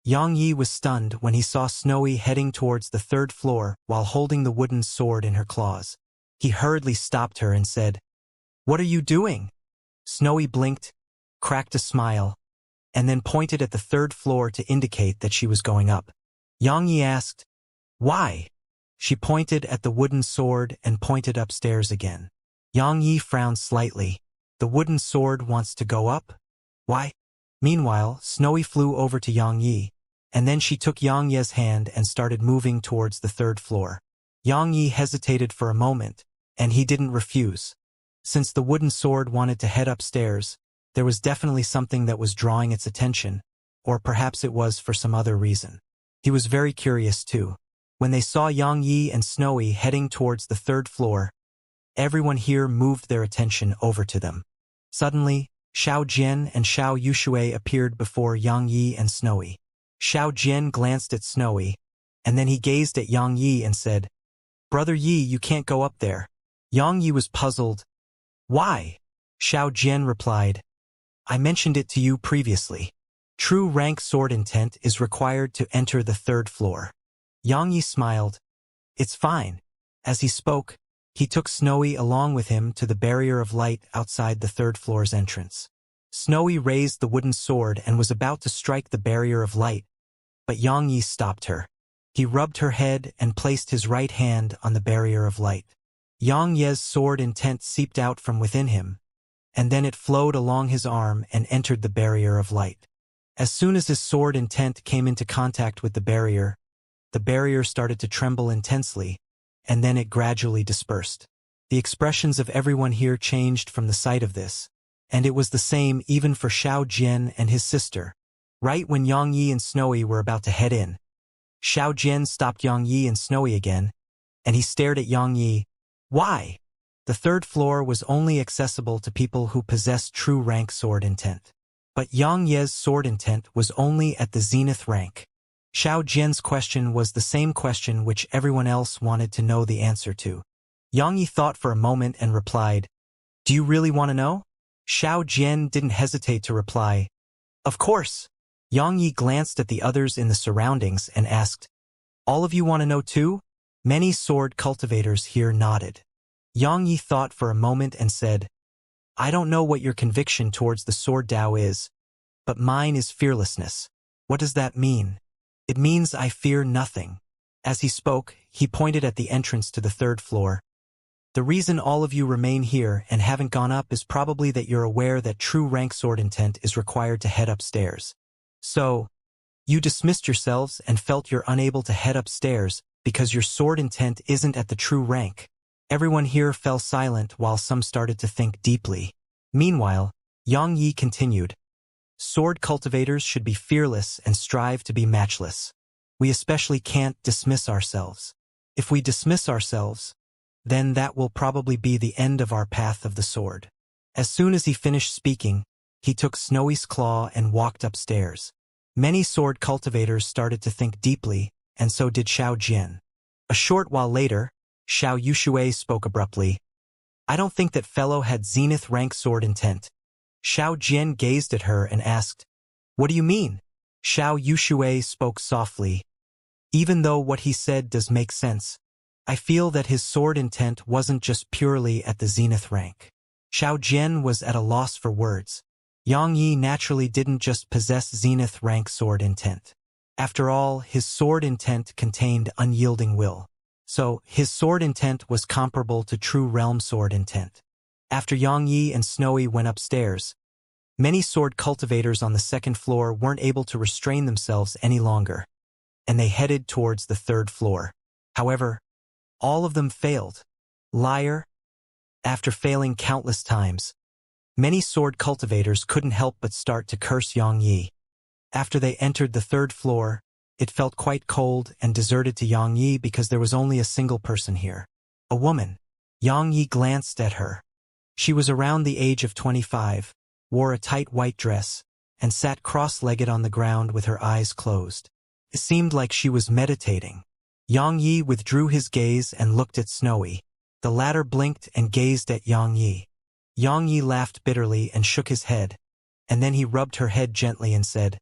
Yang Yi was stunned when he saw Snowy heading towards the third floor while holding the wooden sword in her claws. He hurriedly stopped her and said, "What are you doing?" Snowy blinked, cracked a smile, and then pointed at the third floor to indicate that she was going up. Yang Yi asked, "Why?" She pointed at the wooden sword and pointed upstairs again. Yang Yi frowned slightly. The wooden sword wants to go up? Why? Meanwhile, Snowy flew over to Yang Yi, and then she took Yang Ye's hand and started moving towards the third floor. Yang Yi hesitated for a moment, and he didn't refuse. Since the wooden sword wanted to head upstairs, there was definitely something that was drawing its attention, or perhaps it was for some other reason. He was very curious too. When they saw Yang Yi and Snowy heading towards the third floor, everyone here moved their attention over to them. Suddenly, Xiao Jian and Xiao Yuxue appeared before Yang Yi and Snowy. Xiao Jian glanced at Snowy, and then he gazed at Yang Yi and said, "Brother Yi, you can't go up there." Yang Yi was puzzled. "Why?" Xiao Jian replied, "I mentioned it to you previously. True rank sword intent is required to enter the third floor." Yang Yi smiled. "It's fine." As he spoke, he took Snowy along with him to the barrier of light outside the third floor's entrance. Snowy raised the wooden sword and was about to strike the barrier of light, but Yang Yi stopped her. He rubbed her head and placed his right hand on the barrier of light. Yang Ye's sword intent seeped out from within him, and then it flowed along his arm and entered the barrier of light. As soon as his sword intent came into contact with the barrier started to tremble intensely, and then it gradually dispersed. The expressions of everyone here changed from the sight of this, and it was the same even for Xiao Jian and his sister. Right when Yang Yi and Snowy were about to head in, Xiao Jian stopped Yang Yi and Snowy again, and he stared at Yang Yi. "Why?" The third floor was only accessible to people who possessed true rank sword intent. But Yang Ye's sword intent was only at the zenith rank. Xiao Jian's question was the same question which everyone else wanted to know the answer to. Yang Yi thought for a moment and replied, "Do you really want to know?" Xiao Jian didn't hesitate to reply, "Of course." Yang Yi glanced at the others in the surroundings and asked, "All of you want to know too?" Many sword cultivators here nodded. Yang Yi thought for a moment and said, "I don't know what your conviction towards the sword Dao is, but mine is fearlessness." "What does that mean?" "It means I fear nothing." As he spoke, he pointed at the entrance to the third floor. "The reason all of you remain here and haven't gone up is probably that you're aware that true rank sword intent is required to head upstairs. So, you dismissed yourselves and felt you're unable to head upstairs because your sword intent isn't at the true rank." Everyone here fell silent while some started to think deeply. Meanwhile, Yang Yi continued, "Sword cultivators should be fearless and strive to be matchless. We especially can't dismiss ourselves. If we dismiss ourselves, then that will probably be the end of our path of the sword." As soon as he finished speaking, he took Snowy's claw and walked upstairs. Many sword cultivators started to think deeply, and so did Xiao Jian. A short while later, Xiao Yuxue spoke abruptly. "I don't think that fellow had zenith rank sword intent." Xiao Jian gazed at her and asked, "What do you mean?" Xiao Yuxue spoke softly. "Even though what he said does make sense, I feel that his sword intent wasn't just purely at the zenith rank." Xiao Jian was at a loss for words. Yang Yi naturally didn't just possess zenith rank sword intent. After all, his sword intent contained unyielding will. So, his sword intent was comparable to true realm sword intent. After Yang Yi and Snowy went upstairs, many sword cultivators on the second floor weren't able to restrain themselves any longer, and they headed towards the third floor. However, all of them failed. Liar. After failing countless times, many sword cultivators couldn't help but start to curse Yang Yi. After they entered the third floor, it felt quite cold and deserted to Yang Yi because there was only a single person here. A woman. Yang Yi glanced at her. She was around the age of 25, wore a tight white dress, and sat cross-legged on the ground with her eyes closed. It seemed like she was meditating. Yang Yi withdrew his gaze and looked at Snowy. The latter blinked and gazed at Yang Yi. Yang Yi laughed bitterly and shook his head, and then he rubbed her head gently and said,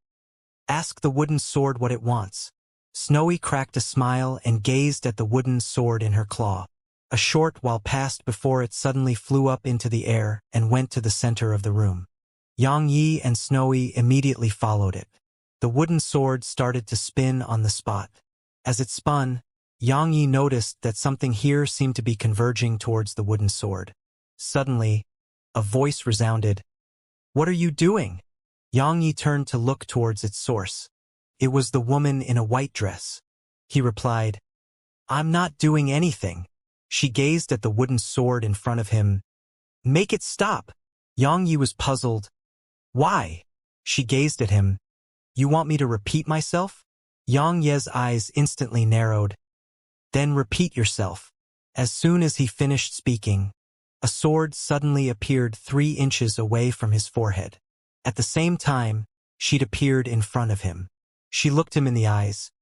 Ask the wooden sword what it wants. Snowy cracked a smile and gazed at the wooden sword in her claw. A short while passed before it suddenly flew up into the air and went to the center of the room. Xianxia and Snowy immediately followed it. The wooden sword started to spin on the spot. As it spun, Xianxia noticed that something here seemed to be converging towards the wooden sword. Suddenly, a voice resounded. "What are you doing?" Xianxia turned to look towards its source. It was the woman in a white dress. He replied, "I'm not doing anything." She gazed at the wooden sword in front of him. "Make it stop." Xianxia was puzzled. "Why?" She gazed at him. "You want me to repeat myself?" Xianxia's eyes instantly narrowed. "Then repeat yourself." As soon as he finished speaking, a sword suddenly appeared 3 inches away from his forehead. At the same time, she'd appeared in front of him. She looked him in the eyes.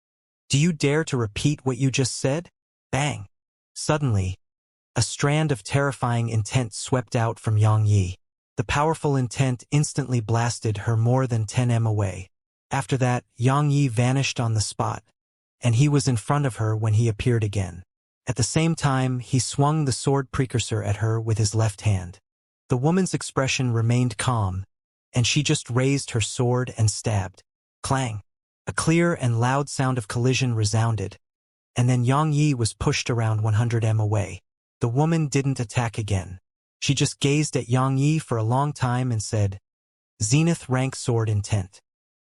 "Do you dare to repeat what you just said?" Bang! Suddenly, a strand of terrifying intent swept out from Xianxia. The powerful intent instantly blasted her more than 10 m away. After that, Xianxia vanished on the spot, and he was in front of her when he appeared again. At the same time, he swung the sword precursor at her with his left hand. The woman's expression remained calm, and she just raised her sword and stabbed. Clang! A clear and loud sound of collision resounded, and then Xianxia was pushed around 100 m away. The woman didn't attack again. She just gazed at Xianxia for a long time and said, "Zenith rank sword intent.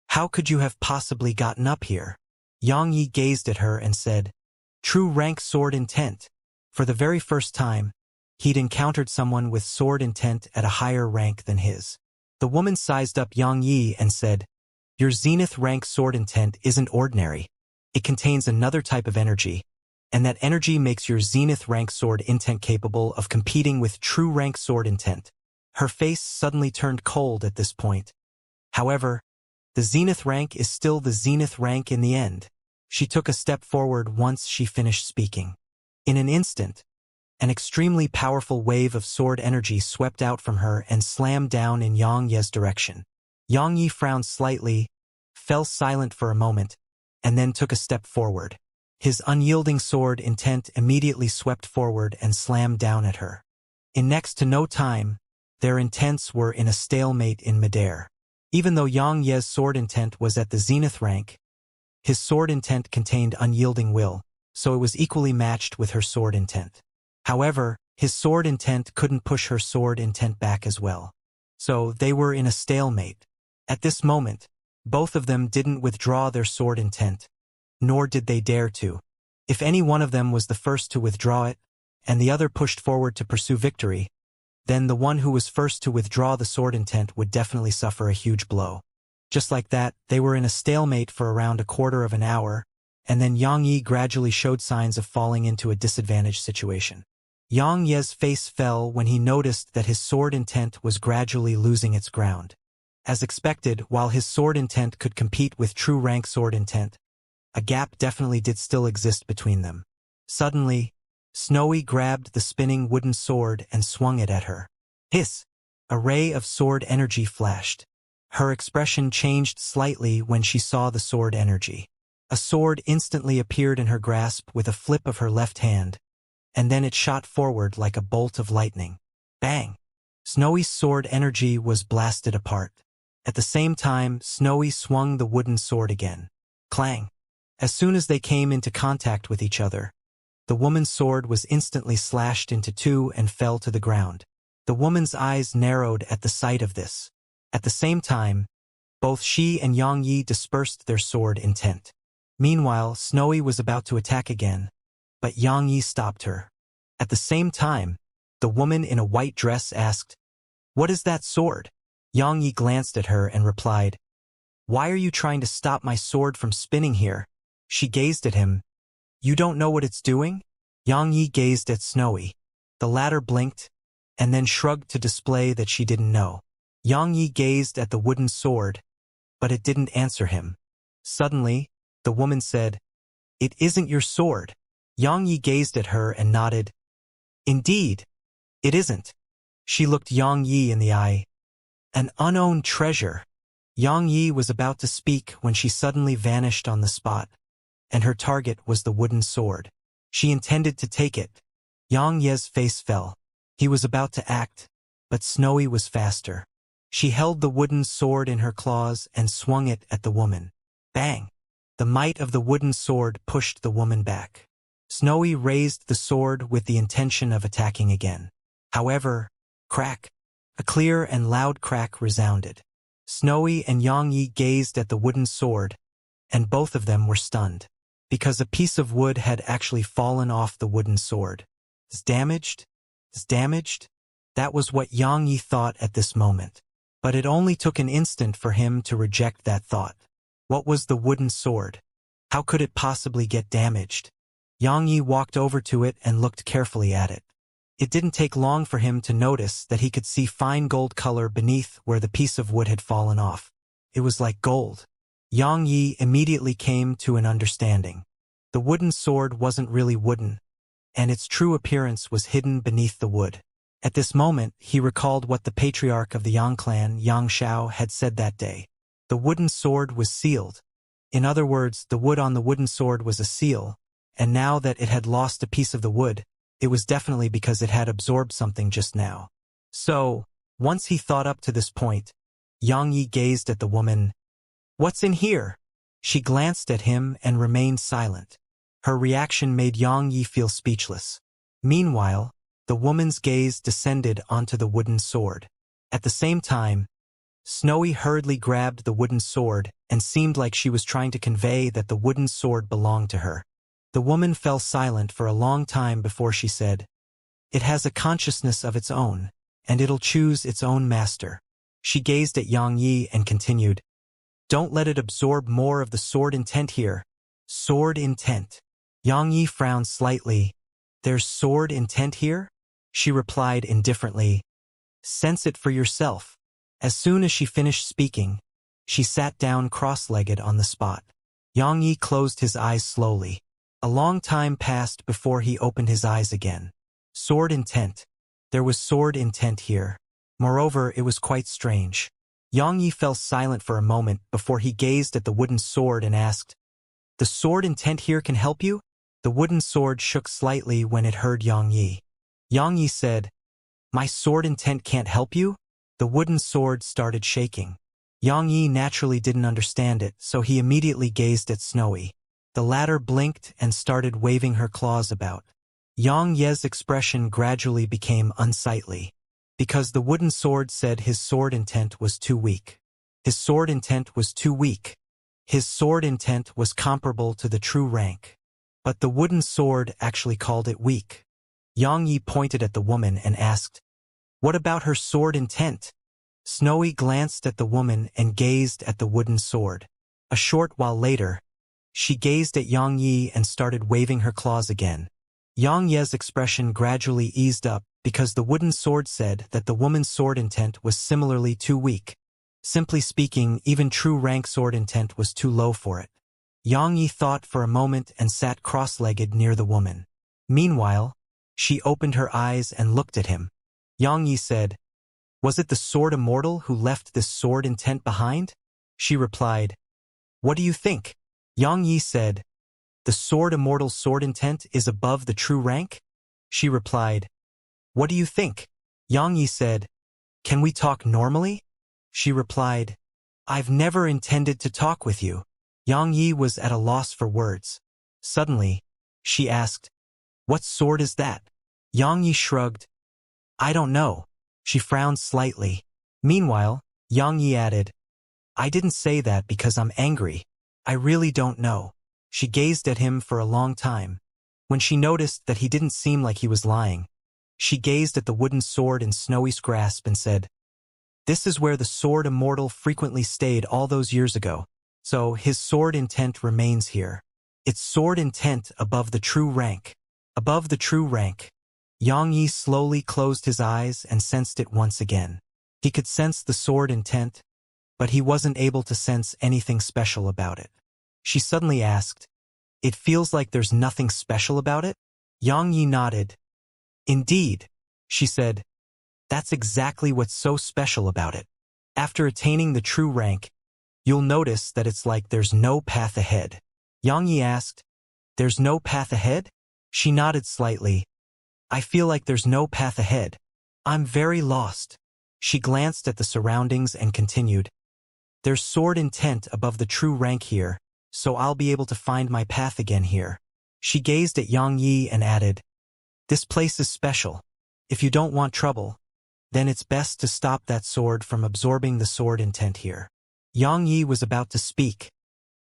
How could you have possibly gotten up here?" Xianxia gazed at her and said, "True rank sword intent." For the very first time, he'd encountered someone with sword intent at a higher rank than his. The woman sized up Xianxia and said, "Your zenith rank sword intent isn't ordinary. It contains another type of energy, and that energy makes your zenith rank sword intent capable of competing with true rank sword intent." Her face suddenly turned cold at this point. However, the zenith rank is still the zenith rank in the end. She took a step forward once she finished speaking. In an instant, an extremely powerful wave of sword energy swept out from her and slammed down in Xianxia's direction. Xianxia frowned slightly, fell silent for a moment, and then took a step forward. His unyielding sword intent immediately swept forward and slammed down at her. In next to no time, their intents were in a stalemate in midair. Even though Xianxia's sword intent was at the zenith rank, his sword intent contained unyielding will, so it was equally matched with her sword intent. However, his sword intent couldn't push her sword intent back as well. So they were in a stalemate. At this moment, both of them didn't withdraw their sword intent, nor did they dare to. If any one of them was the first to withdraw it, and the other pushed forward to pursue victory, then the one who was first to withdraw the sword intent would definitely suffer a huge blow. Just like that, they were in a stalemate for around a quarter of an hour, and then Xianxia gradually showed signs of falling into a disadvantaged situation. Xianxia's face fell when he noticed that his sword intent was gradually losing its ground. As expected, while his sword intent could compete with true rank sword intent, a gap definitely did still exist between them. Suddenly, Snowy grabbed the spinning wooden sword and swung it at her. Hiss! A ray of sword energy flashed. Her expression changed slightly when she saw the sword energy. A sword instantly appeared in her grasp with a flip of her left hand, and then it shot forward like a bolt of lightning. Bang! Snowy's sword energy was blasted apart. At the same time, Snowy swung the wooden sword again. Clang! As soon as they came into contact with each other, the woman's sword was instantly slashed into 2 and fell to the ground. The woman's eyes narrowed at the sight of this. At the same time, both she and Xianxia dispersed their sword intent. Meanwhile, Snowy was about to attack again, but Xianxia stopped her. At the same time, the woman in a white dress asked, "What is that sword?" Xianxia glanced at her and replied, "Why are you trying to stop my sword from spinning here?" She gazed at him. "You don't know what it's doing?" Xianxia gazed at Snowy. The latter blinked, and then shrugged to display that she didn't know. Xianxia gazed at the wooden sword, but it didn't answer him. Suddenly, the woman said, "It isn't your sword." Xianxia gazed at her and nodded. "Indeed, it isn't." She looked Xianxia in the eye. "An unowned treasure." Yang Yi was about to speak when she suddenly vanished on the spot, and her target was the wooden sword. She intended to take it. Yang Ye's face fell. He was about to act, but Snowy was faster. She held the wooden sword in her claws and swung it at the woman. Bang! The might of the wooden sword pushed the woman back. Snowy raised the sword with the intention of attacking again. However, crack! A clear and loud crack resounded. Snowy and Yang Yi gazed at the wooden sword, and both of them were stunned, because a piece of wood had actually fallen off the wooden sword. It's damaged? It's damaged? That was what Yang Yi thought at this moment. But it only took an instant for him to reject that thought. What was the wooden sword? How could it possibly get damaged? Yang Yi walked over to it and looked carefully at it. It didn't take long for him to notice that he could see fine gold color beneath where the piece of wood had fallen off. It was like gold. Yang Yi immediately came to an understanding. The wooden sword wasn't really wooden, and its true appearance was hidden beneath the wood. At this moment, he recalled what the patriarch of the Yang clan, Xianxia, had said that day. The wooden sword was sealed. In other words, the wood on the wooden sword was a seal, and now that it had lost a piece of the wood, it was definitely because it had absorbed something just now. So, once he thought up to this point, Yang Yi gazed at the woman. "What's in here?" She glanced at him and remained silent. Her reaction made Yang Yi feel speechless. Meanwhile, the woman's gaze descended onto the wooden sword. At the same time, Snowy hurriedly grabbed the wooden sword and seemed like she was trying to convey that the wooden sword belonged to her. The woman fell silent for a long time before she said, "It has a consciousness of its own, and it'll choose its own master." She gazed at Yang Yi and continued, "Don't let it absorb more of the sword intent here." Sword intent. Yang Yi frowned slightly. "There's sword intent here?" She replied indifferently, "Sense it for yourself." As soon as she finished speaking, she sat down cross-legged on the spot. Yang Yi closed his eyes slowly. A long time passed before he opened his eyes again. Sword intent. There was sword intent here. Moreover, it was quite strange. Yang Yi fell silent for a moment before he gazed at the wooden sword and asked, "The sword intent here can help you?" The wooden sword shook slightly when it heard Yang Yi. Yang Yi said, "My sword intent can't help you?" The wooden sword started shaking. Yang Yi naturally didn't understand it, so he immediately gazed at Snowy. The latter blinked and started waving her claws about. Yang Ye's expression gradually became unsightly, because the wooden sword said his sword intent was too weak. His sword intent was too weak. His sword intent was comparable to the true rank. But the wooden sword actually called it weak. Yang Yi pointed at the woman and asked, "What about her sword intent?" Snowy glanced at the woman and gazed at the wooden sword. A short while later, she gazed at Yang Yi and started waving her claws again. Yang Ye's expression gradually eased up because the wooden sword said that the woman's sword intent was similarly too weak. Simply speaking, even true rank sword intent was too low for it. Yang Yi thought for a moment and sat cross-legged near the woman. Meanwhile, she opened her eyes and looked at him. Yang Yi said, "Was it the sword Immortal who left this sword intent behind?" She replied, "What do you think?" Yang Yi said, "The sword Immortal's sword intent is above the true rank?" She replied, "What do you think?" Yang Yi said, "Can we talk normally?" She replied, "I've never intended to talk with you." Yang Yi was at a loss for words. Suddenly, she asked, "What sword is that?" Yang Yi shrugged, "I don't know." She frowned slightly. Meanwhile, Yang Yi added, "I didn't say that because I'm angry. I really don't know." She gazed at him for a long time. When she noticed that he didn't seem like he was lying, she gazed at the wooden sword in Snowy's grasp and said, "This is where the sword Immortal frequently stayed all those years ago. So his sword intent remains here. It's sword intent above the true rank." Above the true rank. Yang Yi slowly closed his eyes and sensed it once again. He could sense the sword intent, but he wasn't able to sense anything special about it. She suddenly asked, "It feels like there's nothing special about it?" Yang Yi nodded. "Indeed," she said, "that's exactly what's so special about it. After attaining the true rank, You'll notice that it's like there's no path ahead. Xianxia asked, "There's no path ahead?" She nodded slightly. "I feel like there's no path ahead. I'm very lost." She glanced at the surroundings and continued, "There's sword intent above the true rank here, so I'll be able to find my path again here." She gazed at Xianxia and added, "This place is special. If you don't want trouble, then it's best to stop that sword from absorbing the sword intent here." Xianxia was about to speak,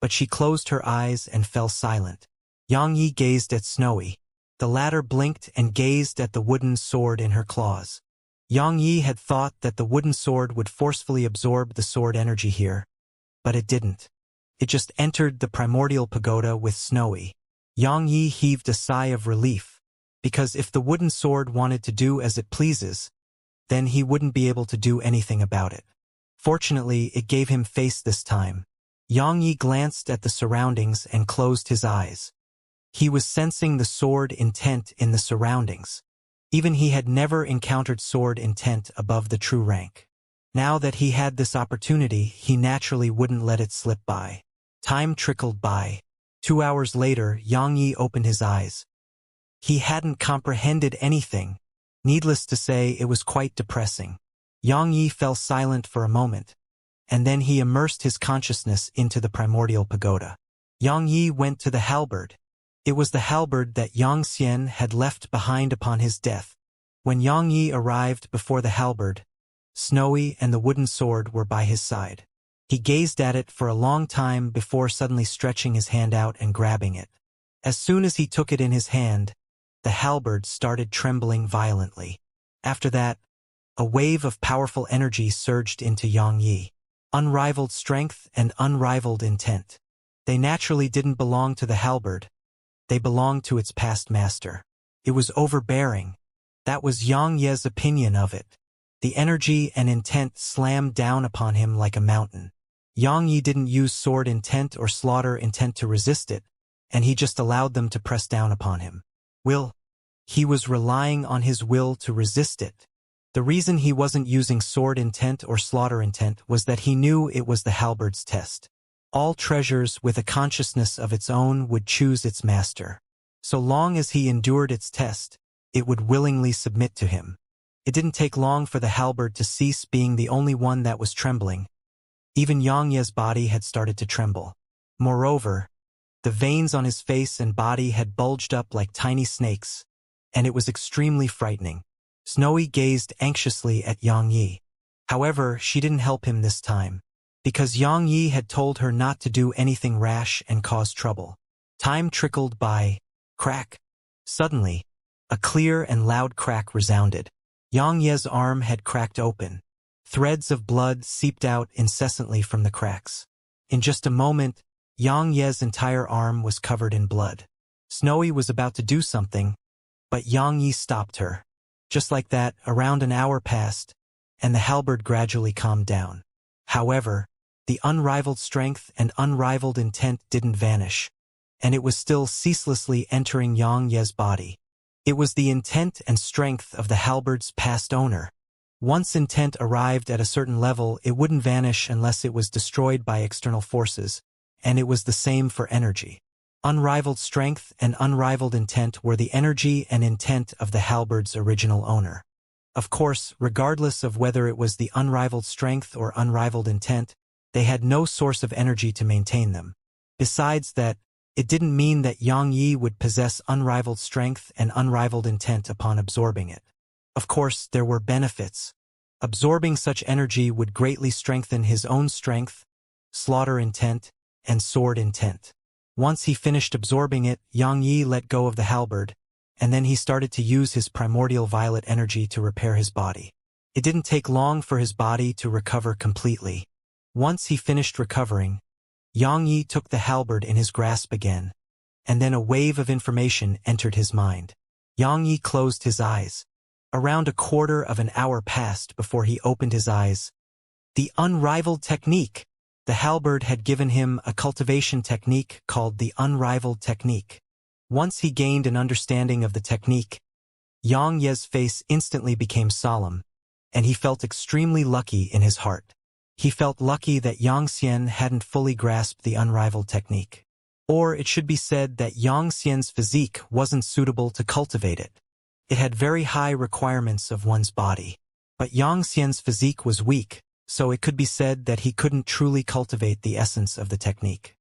but she closed her eyes and fell silent. Xianxia gazed at Snowy. The latter blinked and gazed at the wooden sword in her claws. Xianxia had thought that the wooden sword would forcefully absorb the sword energy here, but it didn't. It just entered the primordial pagoda with Snowy. Xianxia heaved a sigh of relief, because if the wooden sword wanted to do as it pleases, then he wouldn't be able to do anything about it. Fortunately, it gave him face this time. Xianxia glanced at the surroundings and closed his eyes. He was sensing the sword intent in the surroundings. Even he had never encountered sword intent above the true rank. Now that he had this opportunity, he naturally wouldn't let it slip by. Time trickled by. 2 hours later, Xianxia opened his eyes. He hadn't comprehended anything. Needless to say, it was quite depressing. Xianxia fell silent for a moment, and then he immersed his consciousness into the primordial pagoda. Xianxia went to the halberd. It was the halberd that Xianxia had left behind upon his death. When Xianxia arrived before the halberd, Snowy and the wooden sword were by his side. He gazed at it for a long time before suddenly stretching his hand out and grabbing it. As soon as he took it in his hand, the halberd started trembling violently. After that, a wave of powerful energy surged into Xianxia. Unrivaled strength and unrivaled intent. They naturally didn't belong to the halberd. They belonged to its past master. It was overbearing. That was Xianxia's opinion of it. The energy and intent slammed down upon him like a mountain. Xianxia didn't use sword intent or slaughter intent to resist it, and he just allowed them to press down upon him. He was relying on his will to resist it. The reason he wasn't using sword intent or slaughter intent was that he knew it was the halberd's test. All treasures with a consciousness of its own would choose its master. So long as he endured its test, it would willingly submit to him. It didn't take long for the halberd to cease being the only one that was trembling. Even Xianxia's body had started to tremble. Moreover, the veins on his face and body had bulged up like tiny snakes, and it was extremely frightening. Snowy gazed anxiously at Xianxia. However, she didn't help him this time, because Xianxia had told her not to do anything rash and cause trouble. Time trickled by. Crack. Suddenly, a clear and loud crack resounded. Xianxia's arm had cracked open. Threads of blood seeped out incessantly from the cracks. In just a moment, Xianxia's entire arm was covered in blood. Snowy was about to do something, but Xianxia stopped her. Just like that, around an hour passed, and the halberd gradually calmed down. However, the unrivaled strength and unrivaled intent didn't vanish, and it was still ceaselessly entering Xianxia's body. It was the intent and strength of the halberd's past owner. Once intent arrived at a certain level, it wouldn't vanish unless it was destroyed by external forces, and it was the same for energy. Unrivaled strength and unrivaled intent were the energy and intent of the halberd's original owner. Of course, regardless of whether it was the unrivaled strength or unrivaled intent, they had no source of energy to maintain them. Besides that, it didn't mean that Xianxia would possess unrivaled strength and unrivaled intent upon absorbing it. Of course, there were benefits. Absorbing such energy would greatly strengthen his own strength, slaughter intent, and sword intent. Once he finished absorbing it, Xianxia let go of the halberd, and then he started to use his primordial violet energy to repair his body. It didn't take long for his body to recover completely. Once he finished recovering, Xianxia took the halberd in his grasp again, and then a wave of information entered his mind. Xianxia closed his eyes. Around a quarter of an hour passed before he opened his eyes. The unrivaled technique! The halberd had given him a cultivation technique called the Unrivaled technique. Once he gained an understanding of the technique, Xianxia's face instantly became solemn, and he felt extremely lucky in his heart. He felt lucky that Xianxia hadn't fully grasped the unrivaled technique. Or it should be said that Xianxia's physique wasn't suitable to cultivate it. It had very high requirements of one's body. But Xianxia's physique was weak, so it could be said that he couldn't truly cultivate the essence of the technique.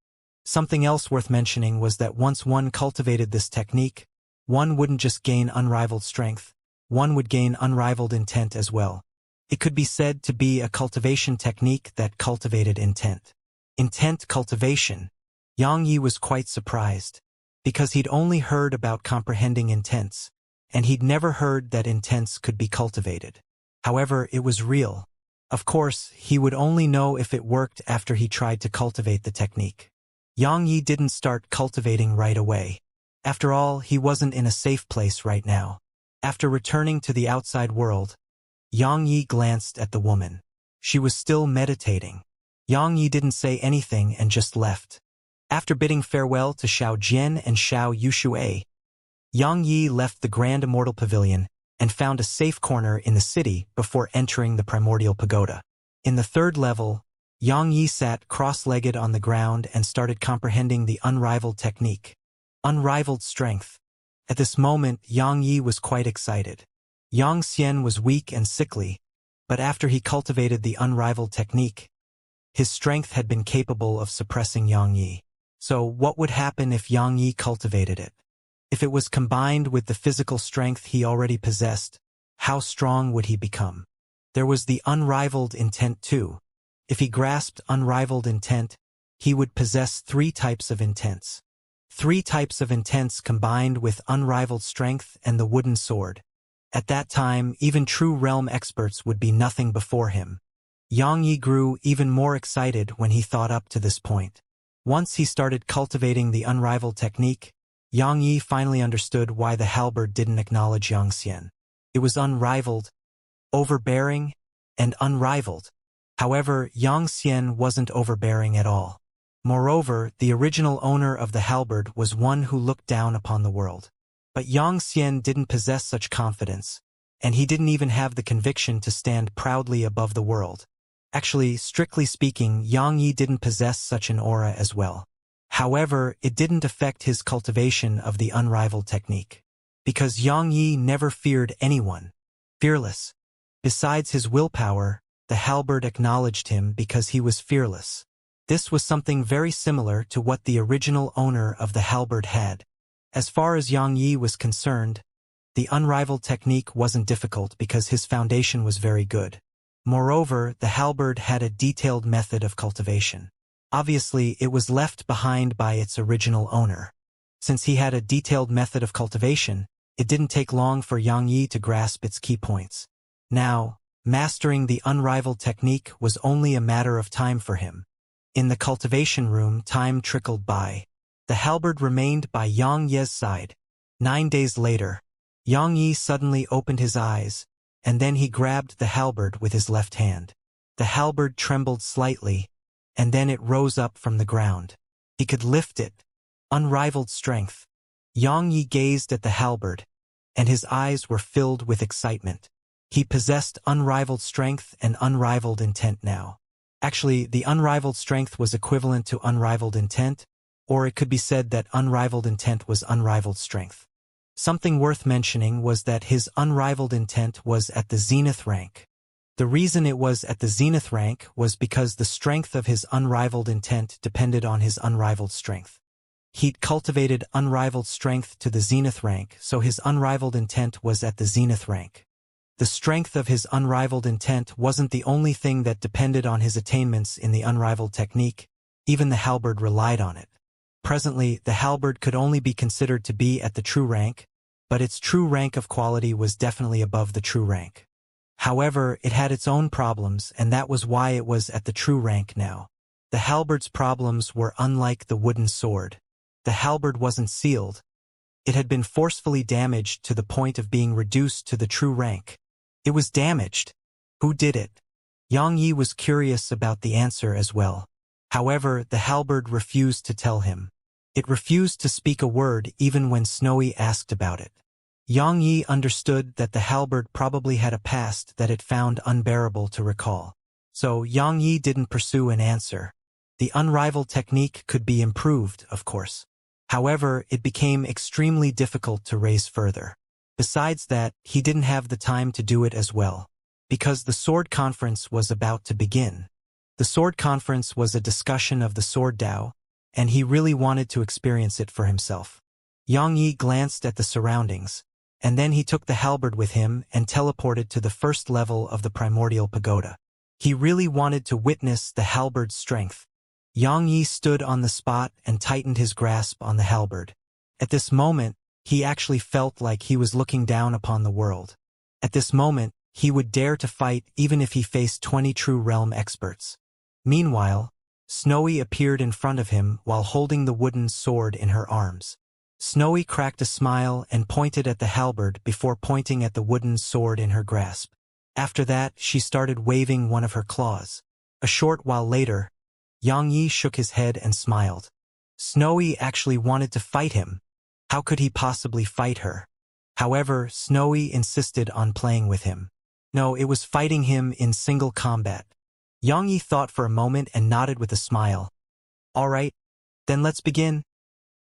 Something else worth mentioning was that once one cultivated this technique, one wouldn't just gain unrivaled strength, one would gain unrivaled intent as well. It could be said to be a cultivation technique that cultivated intent. Intent cultivation. Yang Yi was quite surprised, because he'd only heard about comprehending intents, and he'd never heard that intents could be cultivated. However, it was real. Of course, he would only know if it worked after he tried to cultivate the technique. Yang Yi didn't start cultivating right away. After all, he wasn't in a safe place right now. After returning to the outside world, Yang Yi glanced at the woman. She was still meditating. Yang Yi didn't say anything and just left. After bidding farewell to Xiao Jian and Xiao Yuxue, Yang Yi left the Grand Immortal Pavilion and found a safe corner in the city before entering the Primordial Pagoda. In the third level, Yang Yi sat cross-legged on the ground and started comprehending the unrivaled technique. Unrivaled strength. At this moment, Yang Yi was quite excited. Xianxia was weak and sickly, but after he cultivated the unrivaled technique, his strength had been capable of suppressing Yang Yi. So what would happen if Yang Yi cultivated it? If it was combined with the physical strength he already possessed, how strong would he become? There was the unrivaled intent too. If he grasped unrivaled intent, he would possess 3 types of intents. 3 types of intents combined with unrivaled strength and the wooden sword. At that time, even true realm experts would be nothing before him. Yang Yi grew even more excited when he thought up to this point. Once he started cultivating the unrivaled technique, Yang Yi finally understood why the halberd didn't acknowledge Xianxia. It was unrivaled, overbearing, and unrivaled. However, Xianxia wasn't overbearing at all. Moreover, the original owner of the halberd was one who looked down upon the world. But Xianxia didn't possess such confidence, and he didn't even have the conviction to stand proudly above the world. Actually, strictly speaking, Yang Yi didn't possess such an aura as well. However, it didn't affect his cultivation of the unrivaled technique. Because Yang Yi never feared anyone. Fearless. Besides his willpower, the halberd acknowledged him because he was fearless. This was something very similar to what the original owner of the halberd had. As far as Yang Yi was concerned, the unrivaled technique wasn't difficult because his foundation was very good. Moreover, the halberd had a detailed method of cultivation. Obviously, it was left behind by its original owner. Since he had a detailed method of cultivation, it didn't take long for Yang Yi to grasp its key points. Now, mastering the unrivaled technique was only a matter of time for him. In the cultivation room, time trickled by. The halberd remained by Yang Yi's side. 9 days later, Yang Yi suddenly opened his eyes, and then he grabbed the halberd with his left hand. The halberd trembled slightly, and then it rose up from the ground. He could lift it. Unrivaled strength. Yang Yi gazed at the halberd, and his eyes were filled with excitement. He possessed unrivaled strength and unrivaled intent now. Actually, the unrivaled strength was equivalent to unrivaled intent, or it could be said that unrivaled intent was unrivaled strength. Something worth mentioning was that his unrivaled intent was at the zenith rank. The reason it was at the zenith rank was because the strength of his unrivaled intent depended on his unrivaled strength. He'd cultivated unrivaled strength to the zenith rank, so his unrivaled intent was at the zenith rank. The strength of his unrivaled intent wasn't the only thing that depended on his attainments in the unrivaled technique. Even the halberd relied on it. Presently, the halberd could only be considered to be at the true rank, but its true rank of quality was definitely above the true rank. However, it had its own problems, and that was why it was at the true rank now. The halberd's problems were unlike the wooden sword. The halberd wasn't sealed. It had been forcefully damaged to the point of being reduced to the true rank. It was damaged. Who did it? Yang Yi was curious about the answer as well. However, the halberd refused to tell him. It refused to speak a word even when Snowy asked about it. Yang Yi understood that the halberd probably had a past that it found unbearable to recall. So Yang Yi didn't pursue an answer. The unrivaled technique could be improved, of course. However, it became extremely difficult to raise further. Besides that, he didn't have the time to do it as well, because the sword conference was about to begin. The sword conference was a discussion of the sword Dao, and he really wanted to experience it for himself. Yang Yi glanced at the surroundings, and then he took the halberd with him and teleported to the first level of the primordial pagoda. He really wanted to witness the halberd's strength. Yang Yi stood on the spot and tightened his grasp on the halberd. At this moment, he actually felt like he was looking down upon the world. At this moment, he would dare to fight even if he faced 20 true realm experts. Meanwhile, Snowy appeared in front of him while holding the wooden sword in her arms. Snowy cracked a smile and pointed at the halberd before pointing at the wooden sword in her grasp. After that, she started waving one of her claws. A short while later, Yang Yi shook his head and smiled. Snowy actually wanted to fight him. How could he possibly fight her? However, Snowy insisted on playing with him. No, it was fighting him in single combat. Yang Yi thought for a moment and nodded with a smile. All right, then let's begin.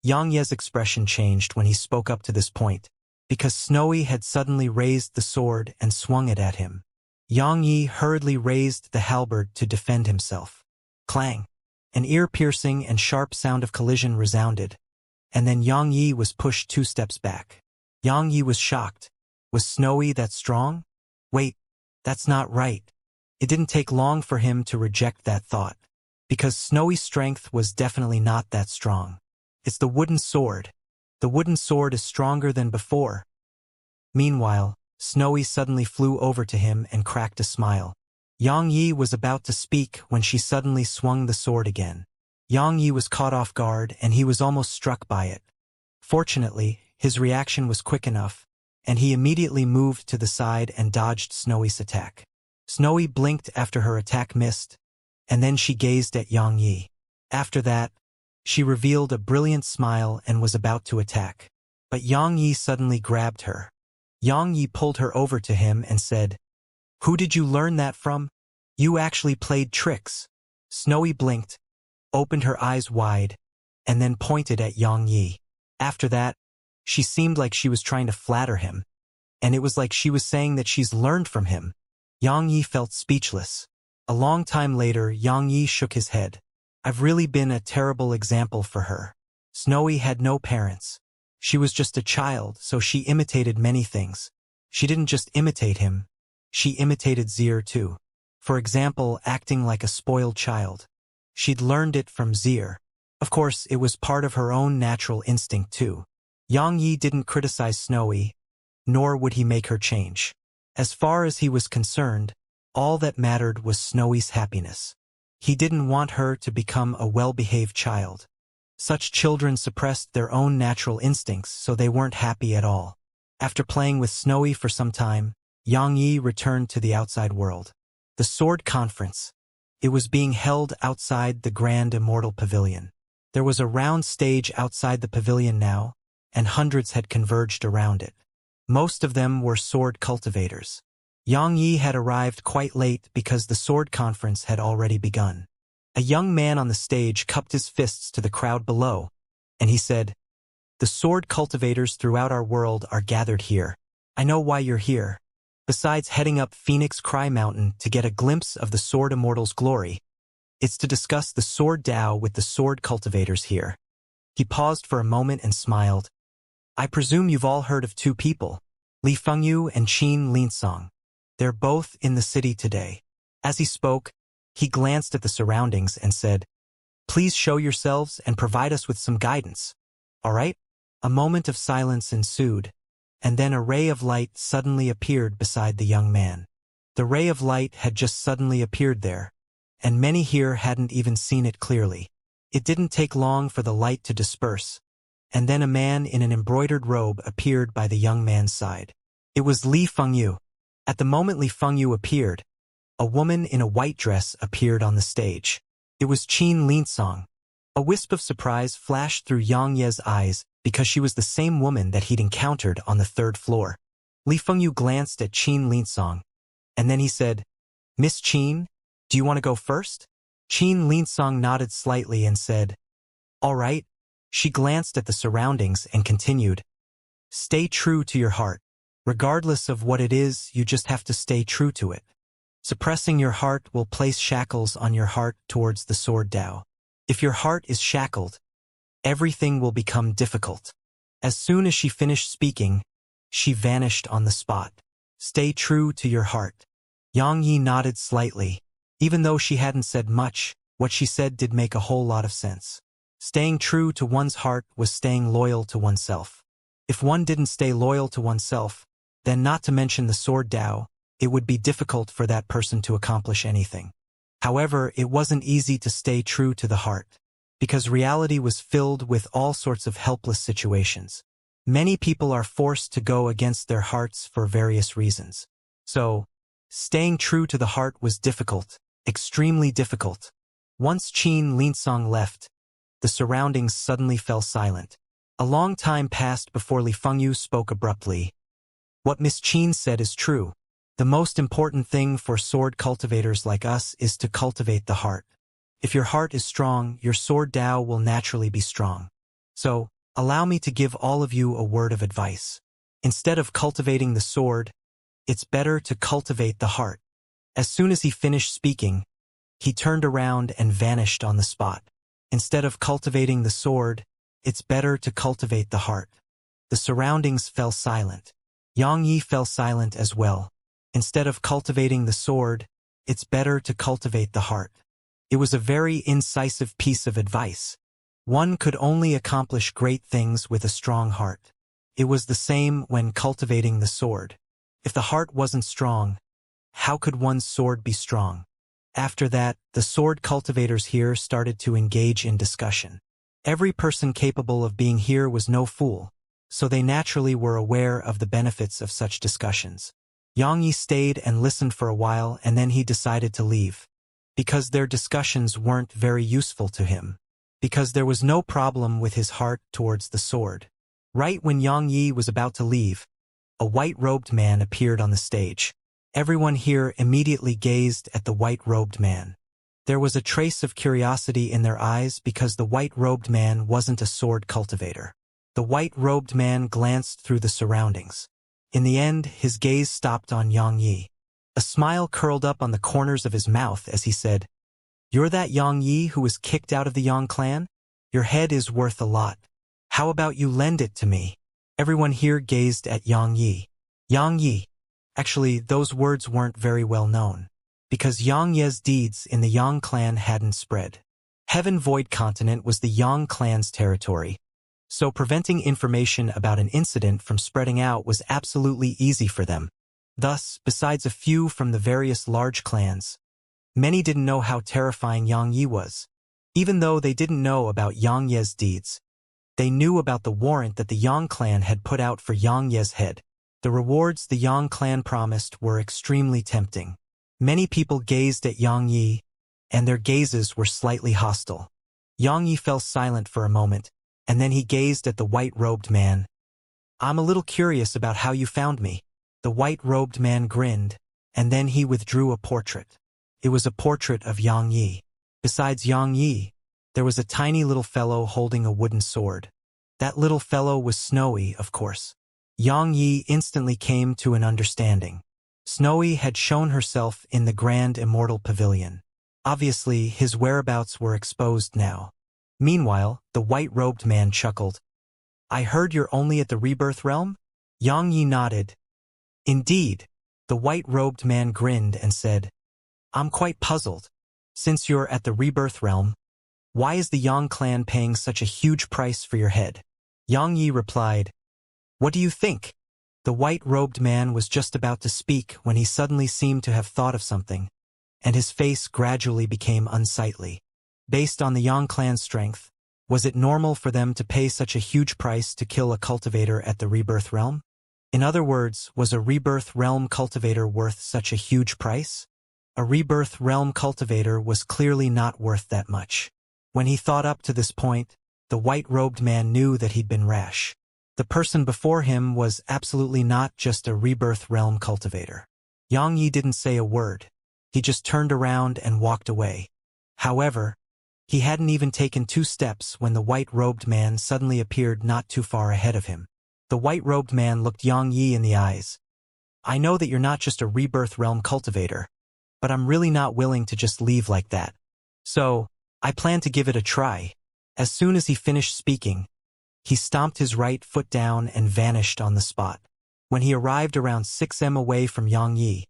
Yang Ye's expression changed when he spoke up to this point, because Snowy had suddenly raised the sword and swung it at him. Yang Yi hurriedly raised the halberd to defend himself. Clang! An ear-piercing and sharp sound of collision resounded, and then Yang Yi was pushed 2 steps back. Yang Yi was shocked. Was Snowy that strong? Wait, that's not right. It didn't take long for him to reject that thought, because Snowy's strength was definitely not that strong. It's the wooden sword. The wooden sword is stronger than before. Meanwhile, Snowy suddenly flew over to him and cracked a smile. Yang Yi was about to speak when she suddenly swung the sword again. Yang Yi was caught off guard and he was almost struck by it. Fortunately, his reaction was quick enough, and he immediately moved to the side and dodged Snowy's attack. Snowy blinked after her attack missed, and then she gazed at Yang Yi. After that, she revealed a brilliant smile and was about to attack. But Yang Yi suddenly grabbed her. Yang Yi pulled her over to him and said, "Who did you learn that from? You actually played tricks." Snowy blinked, opened her eyes wide, and then pointed at Yang Yi. After that, she seemed like she was trying to flatter him, and it was like she was saying that she's learned from him. Yang Yi felt speechless. A long time later, Yang Yi shook his head. I've really been a terrible example for her. Snowy had no parents. She was just a child, so she imitated many things. She didn't just imitate him. She imitated Zier too. For example, acting like a spoiled child. She'd learned it from Zier. Of course, it was part of her own natural instinct too. Yang Yi didn't criticize Snowy, nor would he make her change. As far as he was concerned, all that mattered was Snowy's happiness. He didn't want her to become a well-behaved child. Such children suppressed their own natural instincts, so they weren't happy at all. After playing with Snowy for some time, Yang Yi returned to the outside world. The Sword Conference. It was being held outside the Grand Immortal Pavilion. There was a round stage outside the pavilion now, and hundreds had converged around it. Most of them were sword cultivators. Yang Yi had arrived quite late because the sword conference had already begun. A young man on the stage cupped his fists to the crowd below, and he said, "The sword cultivators throughout our world are gathered here. I know why you're here. Besides heading up Phoenix Cry Mountain to get a glimpse of the Sword Immortal's glory, it's to discuss the Sword Dao with the sword cultivators here." He paused for a moment and smiled. "I presume you've all heard of 2 people, Li Fengyu and Qin Linsong. They're both in the city today." As he spoke, he glanced at the surroundings and said, "Please show yourselves and provide us with some guidance. All right?" A moment of silence ensued, and then a ray of light suddenly appeared beside the young man. The ray of light had just suddenly appeared there, and many here hadn't even seen it clearly. It didn't take long for the light to disperse, and then a man in an embroidered robe appeared by the young man's side. It was Li Fengyu. At the moment Li Fengyu appeared, a woman in a white dress appeared on the stage. It was Qin Linsong. A wisp of surprise flashed through Yang Ye's eyes because she was the same woman that he'd encountered on the 3rd floor. Li Fengyu glanced at Qin Linsong, and then he said, "Miss Qin, Do you want to go first? Qin Linsong nodded slightly and said, all right. She glanced at the surroundings and continued, stay true to your heart. Regardless of what it is, you just have to stay true to it. Suppressing your heart will place shackles on your heart towards the sword Tao. If your heart is shackled, everything will become difficult. As soon as she finished speaking, she vanished on the spot. Stay true to your heart. Yang Yi nodded slightly. Even though she hadn't said much, what she said did make a whole lot of sense. Staying true to one's heart was staying loyal to oneself. If one didn't stay loyal to oneself, then not to mention the sword Tao, it would be difficult for that person to accomplish anything. However, it wasn't easy to stay true to the heart, because reality was filled with all sorts of helpless situations. Many people are forced to go against their hearts for various reasons. So, staying true to the heart was difficult, extremely difficult. Once Qin Linsong left, the surroundings suddenly fell silent. A long time passed before Li Fengyu spoke abruptly. What Miss Qin said is true. The most important thing for sword cultivators like us is to cultivate the heart. If your heart is strong, your sword Tao will naturally be strong. So, allow me to give all of you a word of advice. Instead of cultivating the sword, it's better to cultivate the heart. As soon as he finished speaking, he turned around and vanished on the spot. Instead of cultivating the sword, it's better to cultivate the heart. The surroundings fell silent. Yang Yi fell silent as well. Instead of cultivating the sword, it's better to cultivate the heart. It was a very incisive piece of advice. One could only accomplish great things with a strong heart. It was the same when cultivating the sword. If the heart wasn't strong, how could one's sword be strong? After that, the sword cultivators here started to engage in discussion. Every person capable of being here was no fool, so they naturally were aware of the benefits of such discussions. Yang Yi stayed and listened for a while, and then he decided to leave. Because their discussions weren't very useful to him. Because there was no problem with his heart towards the sword. Right when Yang Yi was about to leave, a white-robed man appeared on the stage. Everyone here immediately gazed at the white-robed man. There was a trace of curiosity in their eyes because the white-robed man wasn't a sword cultivator. The white-robed man glanced through the surroundings. In the end, his gaze stopped on Yang Yi. A smile curled up on the corners of his mouth as he said, "You're that Yang Yi who was kicked out of the Yang clan? Your head is worth a lot. How about you lend it to me?" Everyone here gazed at Yang Yi. Yang Yi. Actually, those words weren't very well known, because Yang Ye's deeds in the Yang clan hadn't spread. Heaven Void Continent was the Yang clan's territory, so preventing information about an incident from spreading out was absolutely easy for them. Thus, besides a few from the various large clans, many didn't know how terrifying Yang Yi was. Even though they didn't know about Yang Ye's deeds, they knew about the warrant that the Yang clan had put out for Yang Ye's head. The rewards the Yang clan promised were extremely tempting. Many people gazed at Yang Yi, and their gazes were slightly hostile. Yang Yi fell silent for a moment, and then he gazed at the white-robed man. "I'm a little curious about how you found me." The white-robed man grinned, and then he withdrew a portrait. It was a portrait of Yang Yi. Besides Yang Yi, there was a tiny little fellow holding a wooden sword. That little fellow was Snowy, of course. Yang Yi instantly came to an understanding. Snowy had shown herself in the Grand Immortal Pavilion. Obviously, his whereabouts were exposed now. Meanwhile, the white-robed man chuckled. "I heard you're only at the Rebirth Realm?" Yang Yi nodded. "Indeed." The white-robed man grinned and said, "I'm quite puzzled. Since you're at the Rebirth Realm, why is the Yang clan paying such a huge price for your head?" Yang Yi replied, "What do you think?" The white-robed man was just about to speak when he suddenly seemed to have thought of something, and his face gradually became unsightly. Based on the Yang clan's strength, was it normal for them to pay such a huge price to kill a cultivator at the Rebirth Realm? In other words, was a Rebirth Realm cultivator worth such a huge price? A Rebirth Realm cultivator was clearly not worth that much. When he thought up to this point, the white-robed man knew that he'd been rash. The person before him was absolutely not just a Rebirth Realm cultivator. Yang Yi didn't say a word. He just turned around and walked away. However, he hadn't even taken 2 steps when the white-robed man suddenly appeared not too far ahead of him. The white-robed man looked Yang Yi in the eyes. "I know that you're not just a rebirth realm cultivator, but I'm really not willing to just leave like that. So, I plan to give it a try." As soon as he finished speaking, he stomped his right foot down and vanished on the spot. When he arrived around 6 m away from Yang Yi,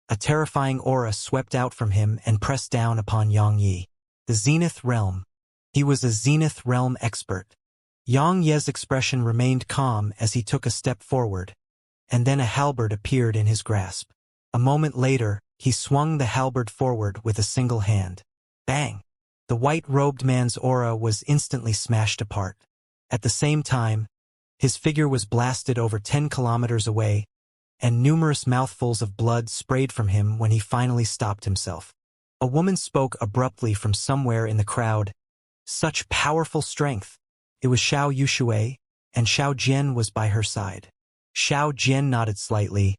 a terrifying aura swept out from him and pressed down upon Yang Yi. The Zenith Realm. He was a Zenith Realm expert. Yang Ye's expression remained calm as he took a step forward, and then a halberd appeared in his grasp. A moment later, he swung the halberd forward with a single hand. Bang! The white-robed man's aura was instantly smashed apart. At the same time, his figure was blasted over 10 kilometers away, and numerous mouthfuls of blood sprayed from him when he finally stopped himself. A woman spoke abruptly from somewhere in the crowd. Such powerful strength! It was Xiao Yushui, and Xiao Jian was by her side. Xiao Jian nodded slightly.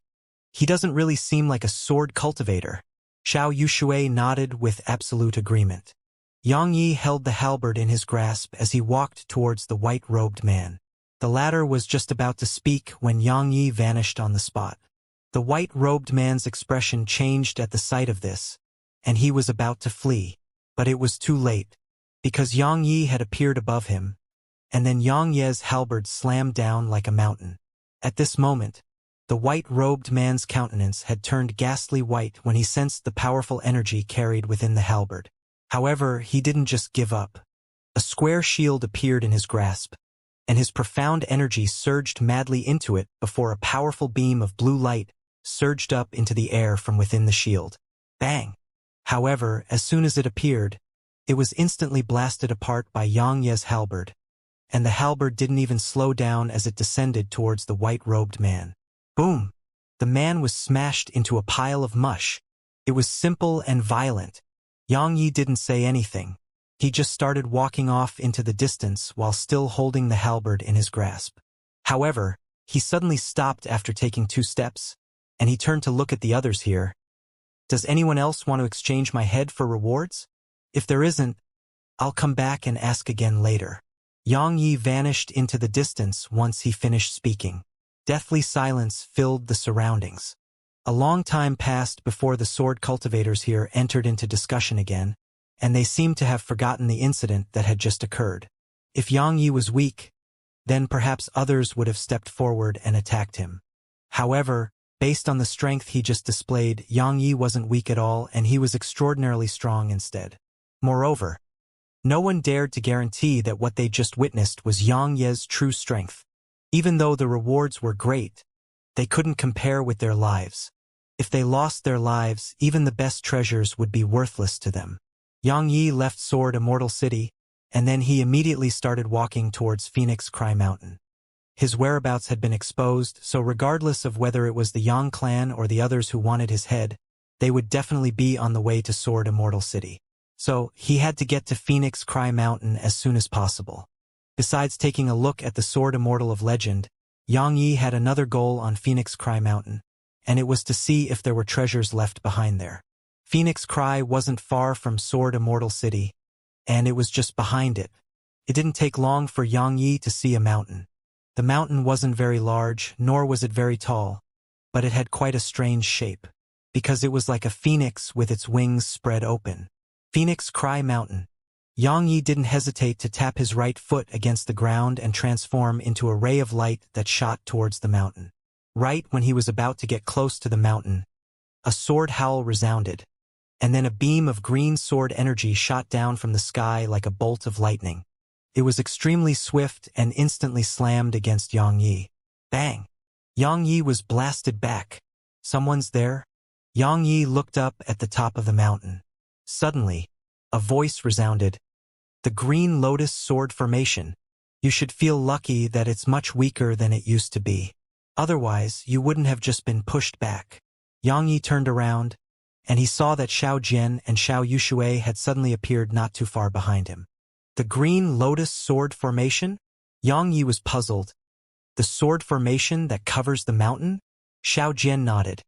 "He doesn't really seem like a sword cultivator." Xiao Yushui nodded with absolute agreement. Yang Yi held the halberd in his grasp as he walked towards the white-robed man. The latter was just about to speak when Yang Yi vanished on the spot. The white-robed man's expression changed at the sight of this, and he was about to flee. But it was too late, because Yang Yi had appeared above him, and then Yang Ye's halberd slammed down like a mountain. At this moment, the white-robed man's countenance had turned ghastly white when he sensed the powerful energy carried within the halberd. However, he didn't just give up. A square shield appeared in his grasp, and his profound energy surged madly into it before a powerful beam of blue light surged up into the air from within the shield. Bang! However, as soon as it appeared, it was instantly blasted apart by Yang Ye's halberd, and the halberd didn't even slow down as it descended towards the white-robed man. Boom! The man was smashed into a pile of mush. It was simple and violent. Yang Yi didn't say anything. He just started walking off into the distance while still holding the halberd in his grasp. However, he suddenly stopped after taking 2 steps, and he turned to look at the others here. "Does anyone else want to exchange my head for rewards? If there isn't, I'll come back and ask again later." Yang Yi vanished into the distance once he finished speaking. Deathly silence filled the surroundings. A long time passed before the sword cultivators here entered into discussion again, and they seemed to have forgotten the incident that had just occurred. If Yang Yi was weak, then perhaps others would have stepped forward and attacked him. However, based on the strength he just displayed, Yang Yi wasn't weak at all, and he was extraordinarily strong instead. Moreover, no one dared to guarantee that what they just witnessed was Yang Ye's true strength. Even though the rewards were great, they couldn't compare with their lives. If they lost their lives, even the best treasures would be worthless to them. Yang Yi left Sword Immortal City, and then he immediately started walking towards Phoenix Cry Mountain. His whereabouts had been exposed, so regardless of whether it was the Yang clan or the others who wanted his head, they would definitely be on the way to Sword Immortal City. So, he had to get to Phoenix Cry Mountain as soon as possible. Besides taking a look at the Sword Immortal of Legend, Yang Yi had another goal on Phoenix Cry Mountain, and it was to see if there were treasures left behind there. Phoenix Cry wasn't far from Sword Immortal City, and it was just behind it. It didn't take long for Yang Yi to see a mountain. The mountain wasn't very large, nor was it very tall, but it had quite a strange shape, because it was like a phoenix with its wings spread open. Phoenix Cry Mountain. Yang Yi didn't hesitate to tap his right foot against the ground and transform into a ray of light that shot towards the mountain. Right when he was about to get close to the mountain, a sword howl resounded, and then a beam of green sword energy shot down from the sky like a bolt of lightning. It was extremely swift and instantly slammed against Yang Yi. Bang! Yang Yi was blasted back. Someone's there? Yang Yi looked up at the top of the mountain. Suddenly, a voice resounded. "The Green Lotus Sword Formation. You should feel lucky that it's much weaker than it used to be. Otherwise, you wouldn't have just been pushed back." Yang Yi turned around, and he saw that Xiao Jian and Xiao Yushui had suddenly appeared not too far behind him. The Green Lotus Sword Formation? Yang Yi was puzzled. The sword formation that covers the mountain? Xiao Jian nodded.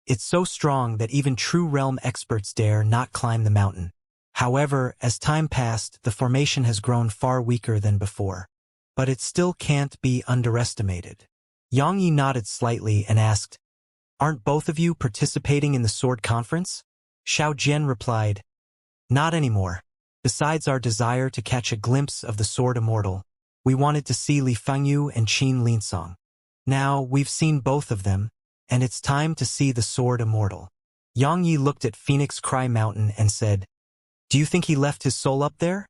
It's so strong that even true realm experts dare not climb the mountain. However, as time passed, the formation has grown far weaker than before. But it still can't be underestimated. Xianxia nodded slightly and asked, "Aren't both of you participating in the sword conference?" Xiao Jian replied, "Not anymore. Besides our desire to catch a glimpse of the sword Immortal, we wanted to see Li Fengyu and Qin Linsong. Now, we've seen both of them, and it's time to see the sword Immortal." Xianxia looked at Phoenix Cry Mountain and said, "Do you think he left his soul up there?"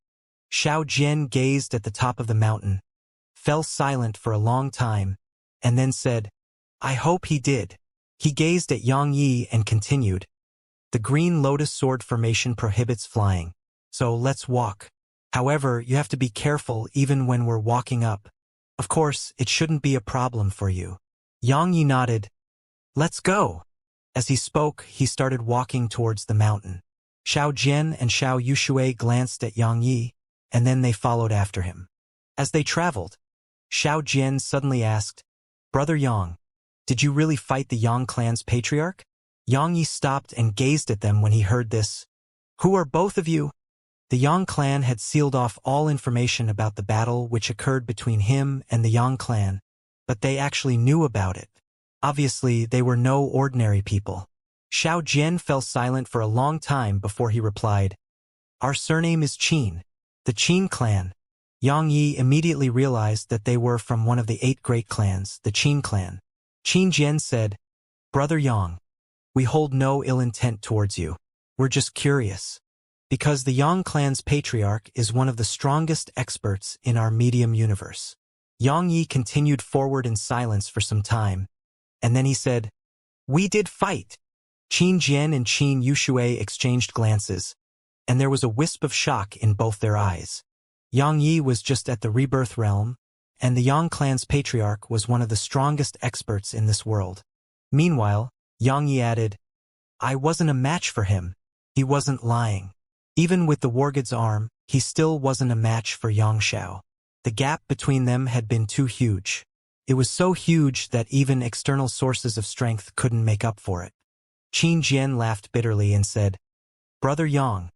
Xiao Jian gazed at the top of the mountain, fell silent for a long time, and then said, "I hope he did." He gazed at Xianxia and continued, "The green lotus sword formation prohibits flying, so let's walk. However, you have to be careful even when we're walking up. Of course, it shouldn't be a problem for you." Xianxia nodded, "Let's go." As he spoke, he started walking towards the mountain. Xiao Jian and Xiao Yushui glanced at Xianxia, and then they followed after him. As they traveled, Xiao Jian suddenly asked, "Brother Yang, did you really fight the Yang clan's patriarch?" Xianxia stopped and gazed at them when he heard this. "Who are both of you?" The Yang clan had sealed off all information about the battle which occurred between him and the Yang clan, but they actually knew about it. Obviously, they were no ordinary people. Xiao Jian fell silent for a long time before he replied, "Our surname is Qin, the Qin clan." Xianxia immediately realized that they were from one of the 8 great clans, the Qin clan. Qin Jian said, "Brother Yang, we hold no ill intent towards you. We're just curious. Because the Yang clan's patriarch is one of the strongest experts in our medium universe." Xianxia continued forward in silence for some time, and then he said, "We did fight." Qin Jian and Qin Yushui exchanged glances, and there was a wisp of shock in both their eyes. Xianxia was just at the rebirth realm, and the Yang clan's patriarch was one of the strongest experts in this world. Meanwhile, Xianxia added, "I wasn't a match for him." He wasn't lying. Even with the Wargod's arm, he still wasn't a match for Xianxia. The gap between them had been too huge. It was so huge that even external sources of strength couldn't make up for it. Qin Jian laughed bitterly and said, "Brother Yang,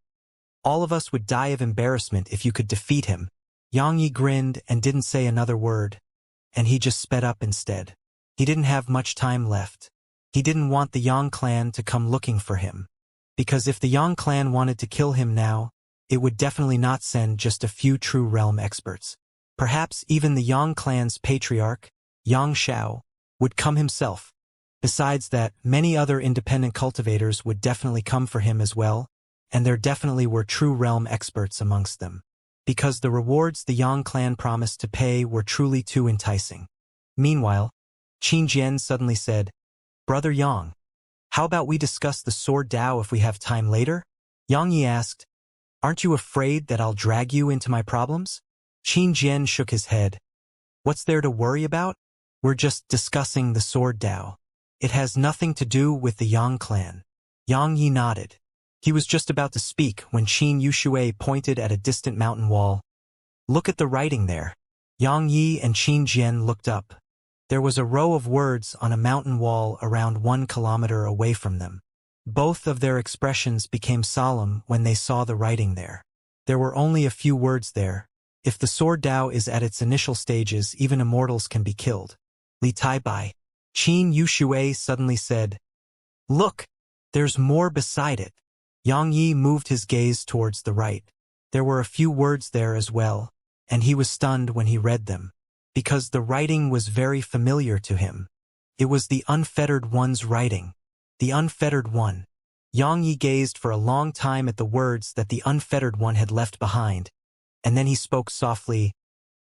all of us would die of embarrassment if you could defeat him." Xianxia grinned and didn't say another word, and he just sped up instead. He didn't have much time left. He didn't want the Yang clan to come looking for him. Because if the Yang clan wanted to kill him now, it would definitely not send just a few true realm experts. Perhaps even the Yang clan's patriarch, Yang Xiao, would come himself. Besides that, many other independent cultivators would definitely come for him as well, and there definitely were true realm experts amongst them. Because the rewards the Yang clan promised to pay were truly too enticing. Meanwhile, Qin Jian suddenly said, "Brother Yang, how about we discuss the sword Dao if we have time later?" Xianxia asked, "Aren't you afraid that I'll drag you into my problems?" Qin Jian shook his head. "What's there to worry about? We're just discussing the sword Dao. It has nothing to do with the Yang clan." Xianxia nodded. He was just about to speak when Qin Yushui pointed at a distant mountain wall. "Look at the writing there." Xianxia and Qin Jian looked up. There was a row of words on a mountain wall around 1 kilometer away from them. Both of their expressions became solemn when they saw the writing there. There were only a few words there. If the sword Dao is at its initial stages, even immortals can be killed. Li Taibai. Qin Yushui suddenly said, "Look, there's more beside it." Xianxia moved his gaze towards the right. There were a few words there as well, and he was stunned when he read them, because the writing was very familiar to him. It was the Unfettered One's writing. The Unfettered One. Xianxia gazed for a long time at the words that the Unfettered One had left behind, and then he spoke softly,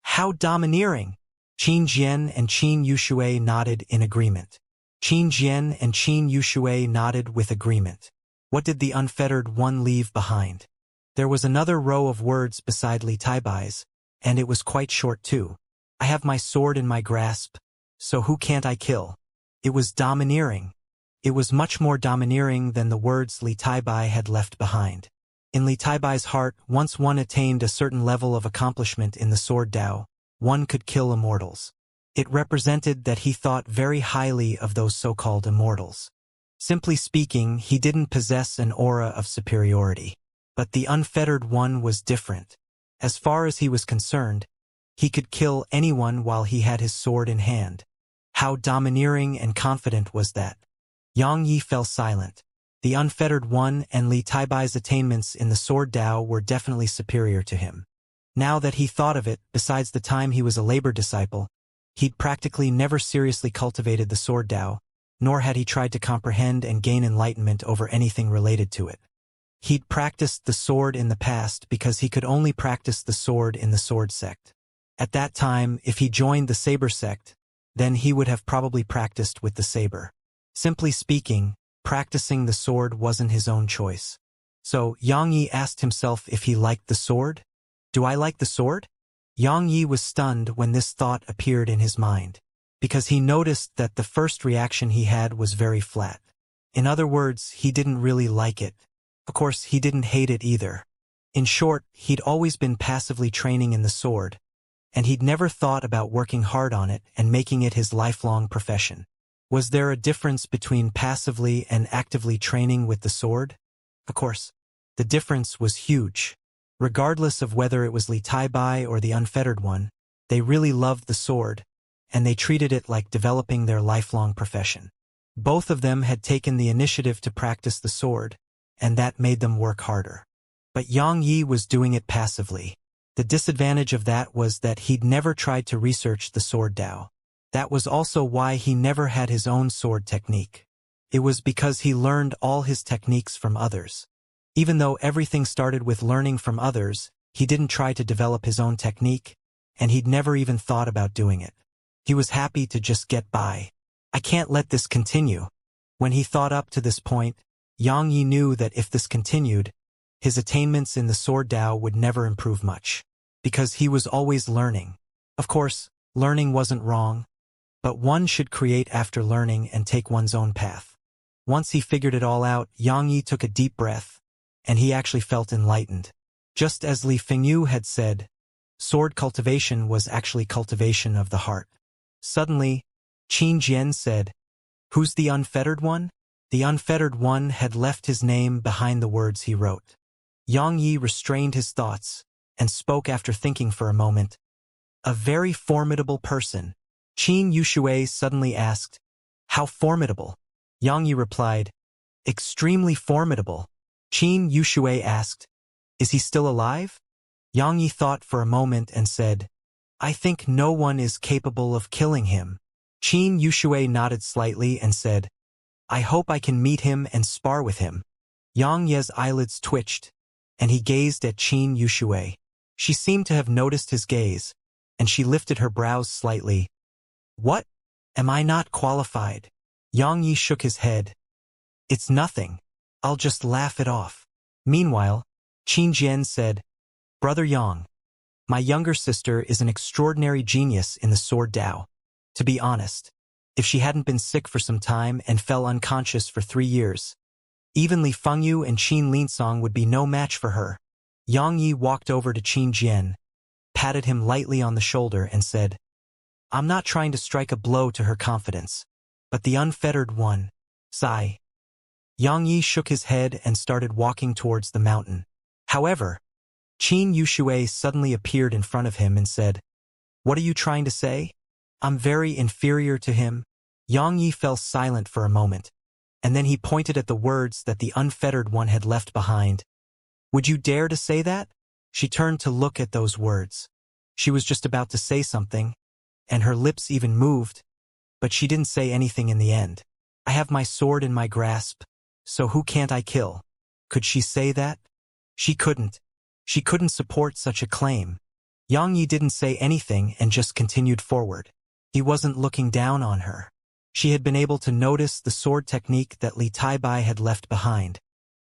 "How domineering!" Qin Jian and Qin Yushui nodded in agreement. Qin Jian and Qin Yushui nodded with agreement. What did the Unfettered One leave behind? There was another row of words beside Li Taibai's, and it was quite short too. "I have my sword in my grasp, so who can't I kill?" It was domineering. It was much more domineering than the words Li Taibai had left behind. In Li Taibai's heart, once one attained a certain level of accomplishment in the sword Dao, one could kill immortals. It represented that he thought very highly of those so-called immortals. Simply speaking, he didn't possess an aura of superiority. But the unfettered one was different. As far as he was concerned, he could kill anyone while he had his sword in hand. How domineering and confident was that? Yang Yi fell silent. The unfettered one and Li Taibai's attainments in the sword Dao were definitely superior to him. Now that he thought of it, besides the time he was a labor disciple, he'd practically never seriously cultivated the sword Dao, nor had he tried to comprehend and gain enlightenment over anything related to it. He'd practiced the sword in the past because he could only practice the sword in the sword sect. At that time, if he joined the saber sect, then he would have probably practiced with the saber. Simply speaking, practicing the sword wasn't his own choice. So Yang Yi asked himself if he liked the sword. Do I like the sword? Yang Yi was stunned when this thought appeared in his mind, because he noticed that the first reaction he had was very flat. In other words, he didn't really like it. Of course, he didn't hate it either. In short, he'd always been passively training in the sword, and he'd never thought about working hard on it and making it his lifelong profession. Was there a difference between passively and actively training with the sword? Of course, the difference was huge. Regardless of whether it was Li Taibai or the unfettered one, they really loved the sword, and they treated it like developing their lifelong profession. Both of them had taken the initiative to practice the sword, and that made them work harder. But Yang Yi was doing it passively. The disadvantage of that was that he'd never tried to research the sword Dao. That was also why he never had his own sword technique. It was because he learned all his techniques from others. Even though everything started with learning from others, he didn't try to develop his own technique, and he'd never even thought about doing it. He was happy to just get by. I can't let this continue. When he thought up to this point, Yang Yi knew that if this continued, his attainments in the sword Dao would never improve much, because he was always learning. Of course, learning wasn't wrong, but one should create after learning and take one's own path. Once he figured it all out, Yang Yi took a deep breath, and he actually felt enlightened. Just as Li Fengyu had said, sword cultivation was actually cultivation of the heart. Suddenly, Qin Jian said, "Who's the unfettered one?" The unfettered one had left his name behind the words he wrote. Yang Yi restrained his thoughts and spoke after thinking for a moment. "A very formidable person." Qin Yushui suddenly asked, "How formidable?" Yang Yi replied, "Extremely formidable." Qin Yushui asked, "Is he still alive?" Yang Yi thought for a moment and said, "I think no one is capable of killing him." Qin Yushui nodded slightly and said, "I hope I can meet him and spar with him." Yang Ye's eyelids twitched, and he gazed at Qin Yushui. She seemed to have noticed his gaze, and she lifted her brows slightly. "What? Am I not qualified?" Yang Yi shook his head. "It's nothing. I'll just laugh it off." Meanwhile, Qin Jian said, "Brother Yang, my younger sister is an extraordinary genius in the sword Dao. To be honest, if she hadn't been sick for some time and fell unconscious for 3 years, even Li Fengyu and Qin Linsong would be no match for her." Yang Yi walked over to Qin Jian, patted him lightly on the shoulder and said, "I'm not trying to strike a blow to her confidence, but the unfettered one, Sai." Yang Yi shook his head and started walking towards the mountain. However, Qin Yushui suddenly appeared in front of him and said, "What are you trying to say? I'm very inferior to him?" Yang Yi fell silent for a moment, and then he pointed at the words that the unfettered one had left behind. "Would you dare to say that?" She turned to look at those words. She was just about to say something, and her lips even moved, but she didn't say anything in the end. "I have my sword in my grasp, so who can't I kill?" Could she say that? She couldn't. She couldn't support such a claim. Yang Yi didn't say anything and just continued forward. He wasn't looking down on her. She had been able to notice the sword technique that Li Taibai had left behind,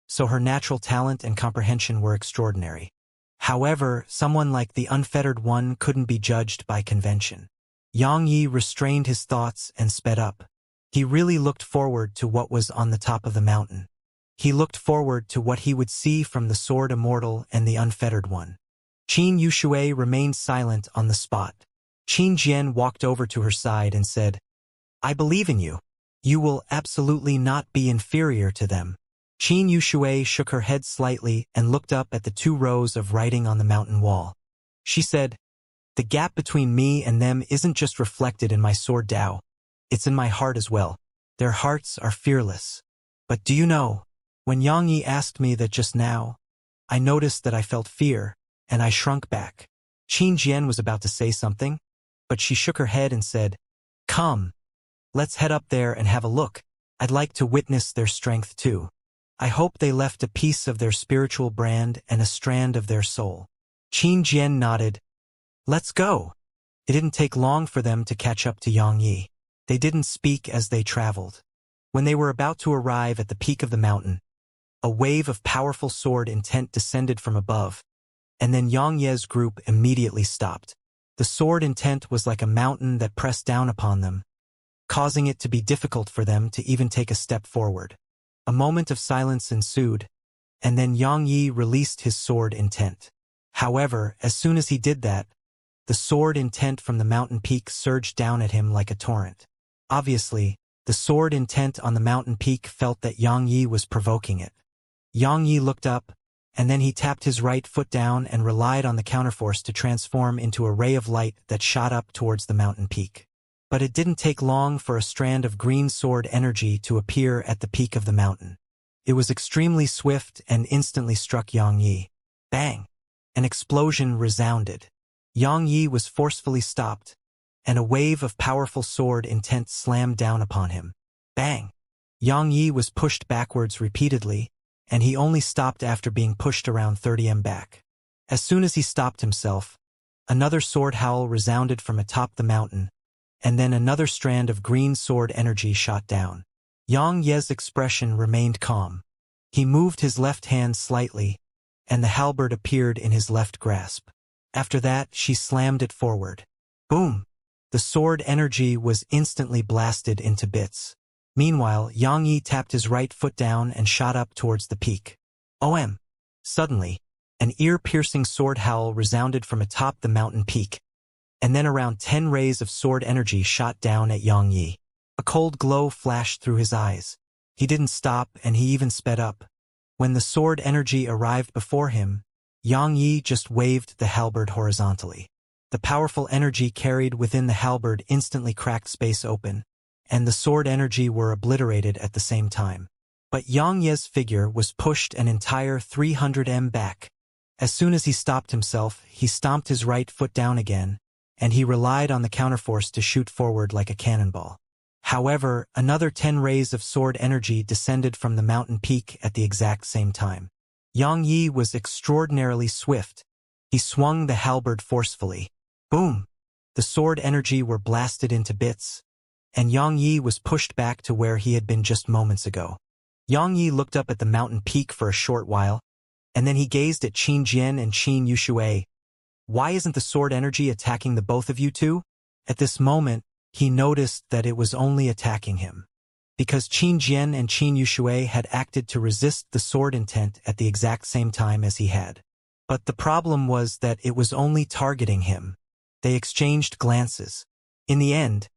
so her natural talent and comprehension were extraordinary. However, someone like the unfettered one couldn't be judged by convention. Yang Yi restrained his thoughts and sped up. He really looked forward to what was on the top of the mountain. He looked forward to what he would see from the sword Immortal and the unfettered one. Qin Yushui remained silent on the spot. Qin Jian walked over to her side and said, "I believe in you." You will absolutely not be inferior to them. Xianxia shook her head slightly and looked up at the 2 rows of writing on the mountain wall. She said, "The gap between me and them isn't just reflected in my sword Dao. It's in my heart as well. Their hearts are fearless. But do you know, when Yang Yi asked me that just now, I noticed that I felt fear, and I shrunk back." Qin Jian was about to say something, but she shook her head and said, "Come. Let's head up there and have a look. I'd like to witness their strength too. I hope they left a piece of their spiritual brand and a strand of their soul." Qin Jian nodded. "Let's go." It didn't take long for them to catch up to Yang Yi. They didn't speak as they traveled. When they were about to arrive at the peak of the mountain, a wave of powerful sword intent descended from above, and then Yang Ye's group immediately stopped. The sword intent was like a mountain that pressed down upon them, causing it to be difficult for them to even take a step forward. A moment of silence ensued, and then Yang Yi released his sword intent. However, as soon as he did that, the sword intent from the mountain peak surged down at him like a torrent. Obviously, the sword intent on the mountain peak felt that Yang Yi was provoking it. Yang Yi looked up, and then he tapped his right foot down and relied on the counterforce to transform into a ray of light that shot up towards the mountain peak. But it didn't take long for a strand of green sword energy to appear at the peak of the mountain. It was extremely swift and instantly struck Yang Yi. Bang! An explosion resounded. Yang Yi was forcefully stopped, and a wave of powerful sword intent slammed down upon him. Bang! Yang Yi was pushed backwards repeatedly, and he only stopped after being pushed around 30 m back. As soon as he stopped himself, another sword howl resounded from atop the mountain, and then another strand of green sword energy shot down. Yang Ye's expression remained calm. He moved his left hand slightly, and the halberd appeared in his left grasp. After that, she slammed it forward. Boom! The sword energy was instantly blasted into bits. Meanwhile, Yang Yi tapped his right foot down and shot up towards the peak. OM! Suddenly, an ear-piercing sword howl resounded from atop the mountain peak, and then around 10 rays of sword energy shot down at Yang Yi. A cold glow flashed through his eyes. He didn't stop, and he even sped up. When the sword energy arrived before him, Yang Yi just waved the halberd horizontally. The powerful energy carried within the halberd instantly cracked space open, and the sword energy were obliterated at the same time. But Yang Ye's figure was pushed an entire 300 m back. As soon as he stopped himself, he stomped his right foot down again, and he relied on the counterforce to shoot forward like a cannonball. However, another 10 rays of sword energy descended from the mountain peak at the exact same time. Yang Yi was extraordinarily swift. He swung the halberd forcefully. Boom! The sword energy were blasted into bits, and Yang Yi was pushed back to where he had been just moments ago. Yang Yi looked up at the mountain peak for a short while, and then he gazed at Qin Jian and Xianxia. Why isn't the sword energy attacking the both of you two? At this moment, he noticed that it was only attacking him, because Qin Jian and Xianxia had acted to resist the sword intent at the exact same time as he had. But the problem was that it was only targeting him. They exchanged glances. In the end,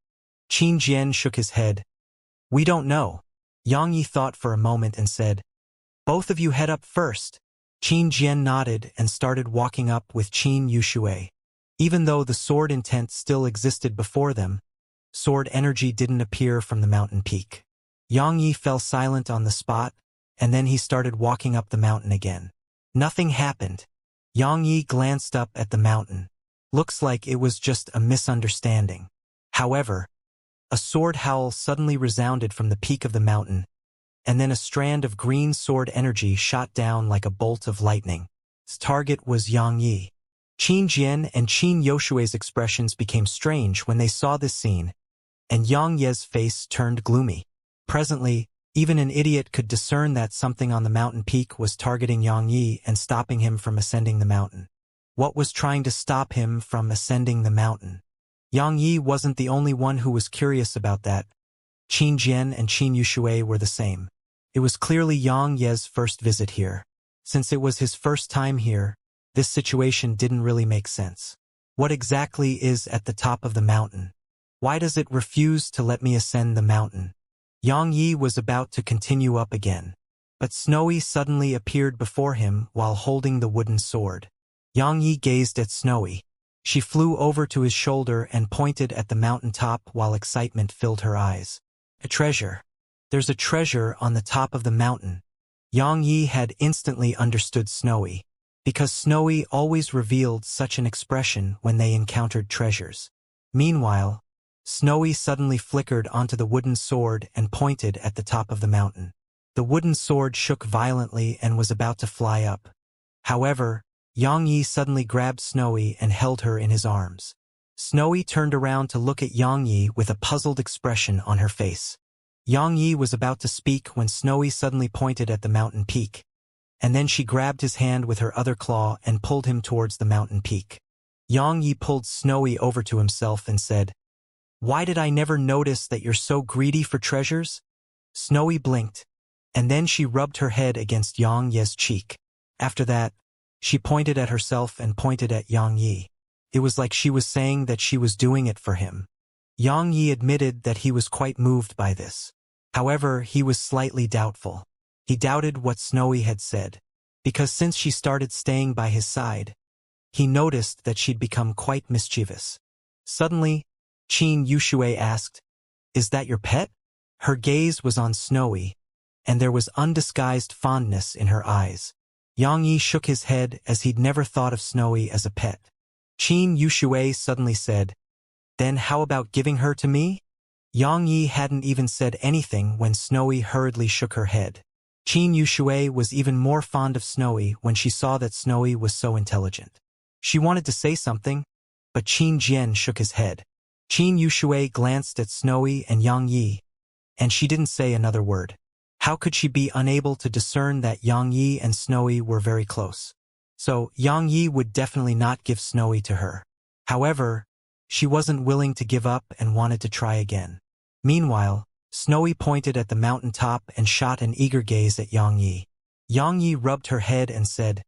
Qin Jian shook his head. We don't know. Yang Yi thought for a moment and said, Both of you head up first. Qin Jian nodded and started walking up with Xianxia. Even though the sword intent still existed before them, sword energy didn't appear from the mountain peak. Yang Yi fell silent on the spot, and then he started walking up the mountain again. Nothing happened. Yang Yi glanced up at the mountain. Looks like it was just a misunderstanding. However, a sword howl suddenly resounded from the peak of the mountain, and then a strand of green sword energy shot down like a bolt of lightning. Its target was Yang Yi. Qin Jian and Xianxia's expressions became strange when they saw this scene, and Yang Ye's face turned gloomy. Presently, even an idiot could discern that something on the mountain peak was targeting Yang Yi and stopping him from ascending the mountain. What was trying to stop him from ascending the mountain? Yang Yi wasn't the only one who was curious about that. Qin Jian and Xianxia were the same. It was clearly Yang Ye's first visit here. Since it was his first time here, this situation didn't really make sense. What exactly is at the top of the mountain? Why does it refuse to let me ascend the mountain? Yang Yi was about to continue up again. But Snowy suddenly appeared before him while holding the wooden sword. Yang Yi gazed at Snowy. She flew over to his shoulder and pointed at the mountaintop while excitement filled her eyes. A treasure. There's a treasure on the top of the mountain. Yang Yi had instantly understood Snowy, because Snowy always revealed such an expression when they encountered treasures. Meanwhile, Snowy suddenly flickered onto the wooden sword and pointed at the top of the mountain. The wooden sword shook violently and was about to fly up. However, Yang Yi suddenly grabbed Snowy and held her in his arms. Snowy turned around to look at Yang Yi with a puzzled expression on her face. Yang Yi was about to speak when Snowy suddenly pointed at the mountain peak, and then she grabbed his hand with her other claw and pulled him towards the mountain peak. Yang Yi pulled Snowy over to himself and said, "Why did I never notice that you're so greedy for treasures?" Snowy blinked, and then she rubbed her head against Yang Yi's cheek. After that, she pointed at herself and pointed at Yang Yi. It was like she was saying that she was doing it for him. Yang Yi admitted that he was quite moved by this. However, he was slightly doubtful. He doubted what Snowy had said, because since she started staying by his side, he noticed that she'd become quite mischievous. Suddenly, Qin Yushui asked, "Is that your pet?" Her gaze was on Snowy, and there was undisguised fondness in her eyes. Yang Yi shook his head as he'd never thought of Snowy as a pet. Qin Yushui suddenly said, "Then how about giving her to me?" Yang Yi hadn't even said anything when Snowy hurriedly shook her head. Qin Yushui was even more fond of Snowy when she saw that Snowy was so intelligent. She wanted to say something, but Qin Jian shook his head. Qin Yushui glanced at Snowy and Yang Yi, and she didn't say another word. How could she be unable to discern that Yang Yi and Snowy were very close? So, Yang Yi would definitely not give Snowy to her. However, she wasn't willing to give up and wanted to try again. Meanwhile, Snowy pointed at the mountaintop and shot an eager gaze at Yang Yi. Yang Yi rubbed her head and said,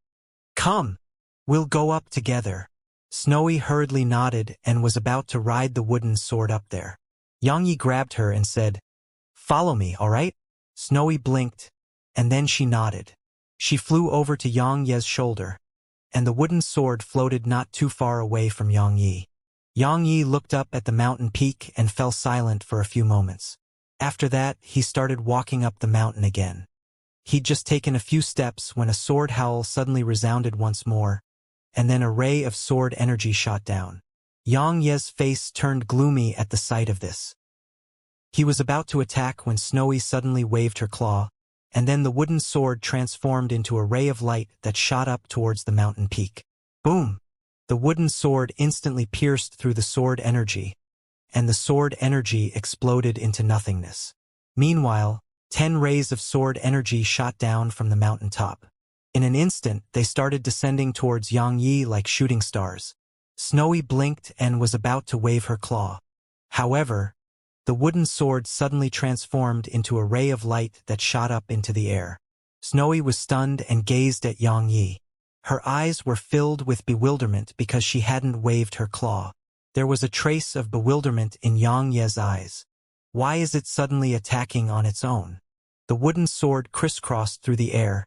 "Come, we'll go up together." Snowy hurriedly nodded and was about to ride the wooden sword up there. Yang Yi grabbed her and said, "Follow me, all right?" Snowy blinked, and then she nodded. She flew over to Yang Yi's shoulder, and the wooden sword floated not too far away from Yang Yi. Yang Yi looked up at the mountain peak and fell silent for a few moments. After that, he started walking up the mountain again. He'd just taken a few steps when a sword howl suddenly resounded once more, and then a ray of sword energy shot down. Yang Yi's face turned gloomy at the sight of this. He was about to attack when Snowy suddenly waved her claw, and then the wooden sword transformed into a ray of light that shot up towards the mountain peak. Boom! The wooden sword instantly pierced through the sword energy, and the sword energy exploded into nothingness. Meanwhile, 10 rays of sword energy shot down from the mountaintop. In an instant, they started descending towards Yang Yi like shooting stars. Snowy blinked and was about to wave her claw. However, the wooden sword suddenly transformed into a ray of light that shot up into the air. Snowy was stunned and gazed at Yang Yi. Her eyes were filled with bewilderment because she hadn't waved her claw. There was a trace of bewilderment in Yang Yi's eyes. Why is it suddenly attacking on its own? The wooden sword crisscrossed through the air,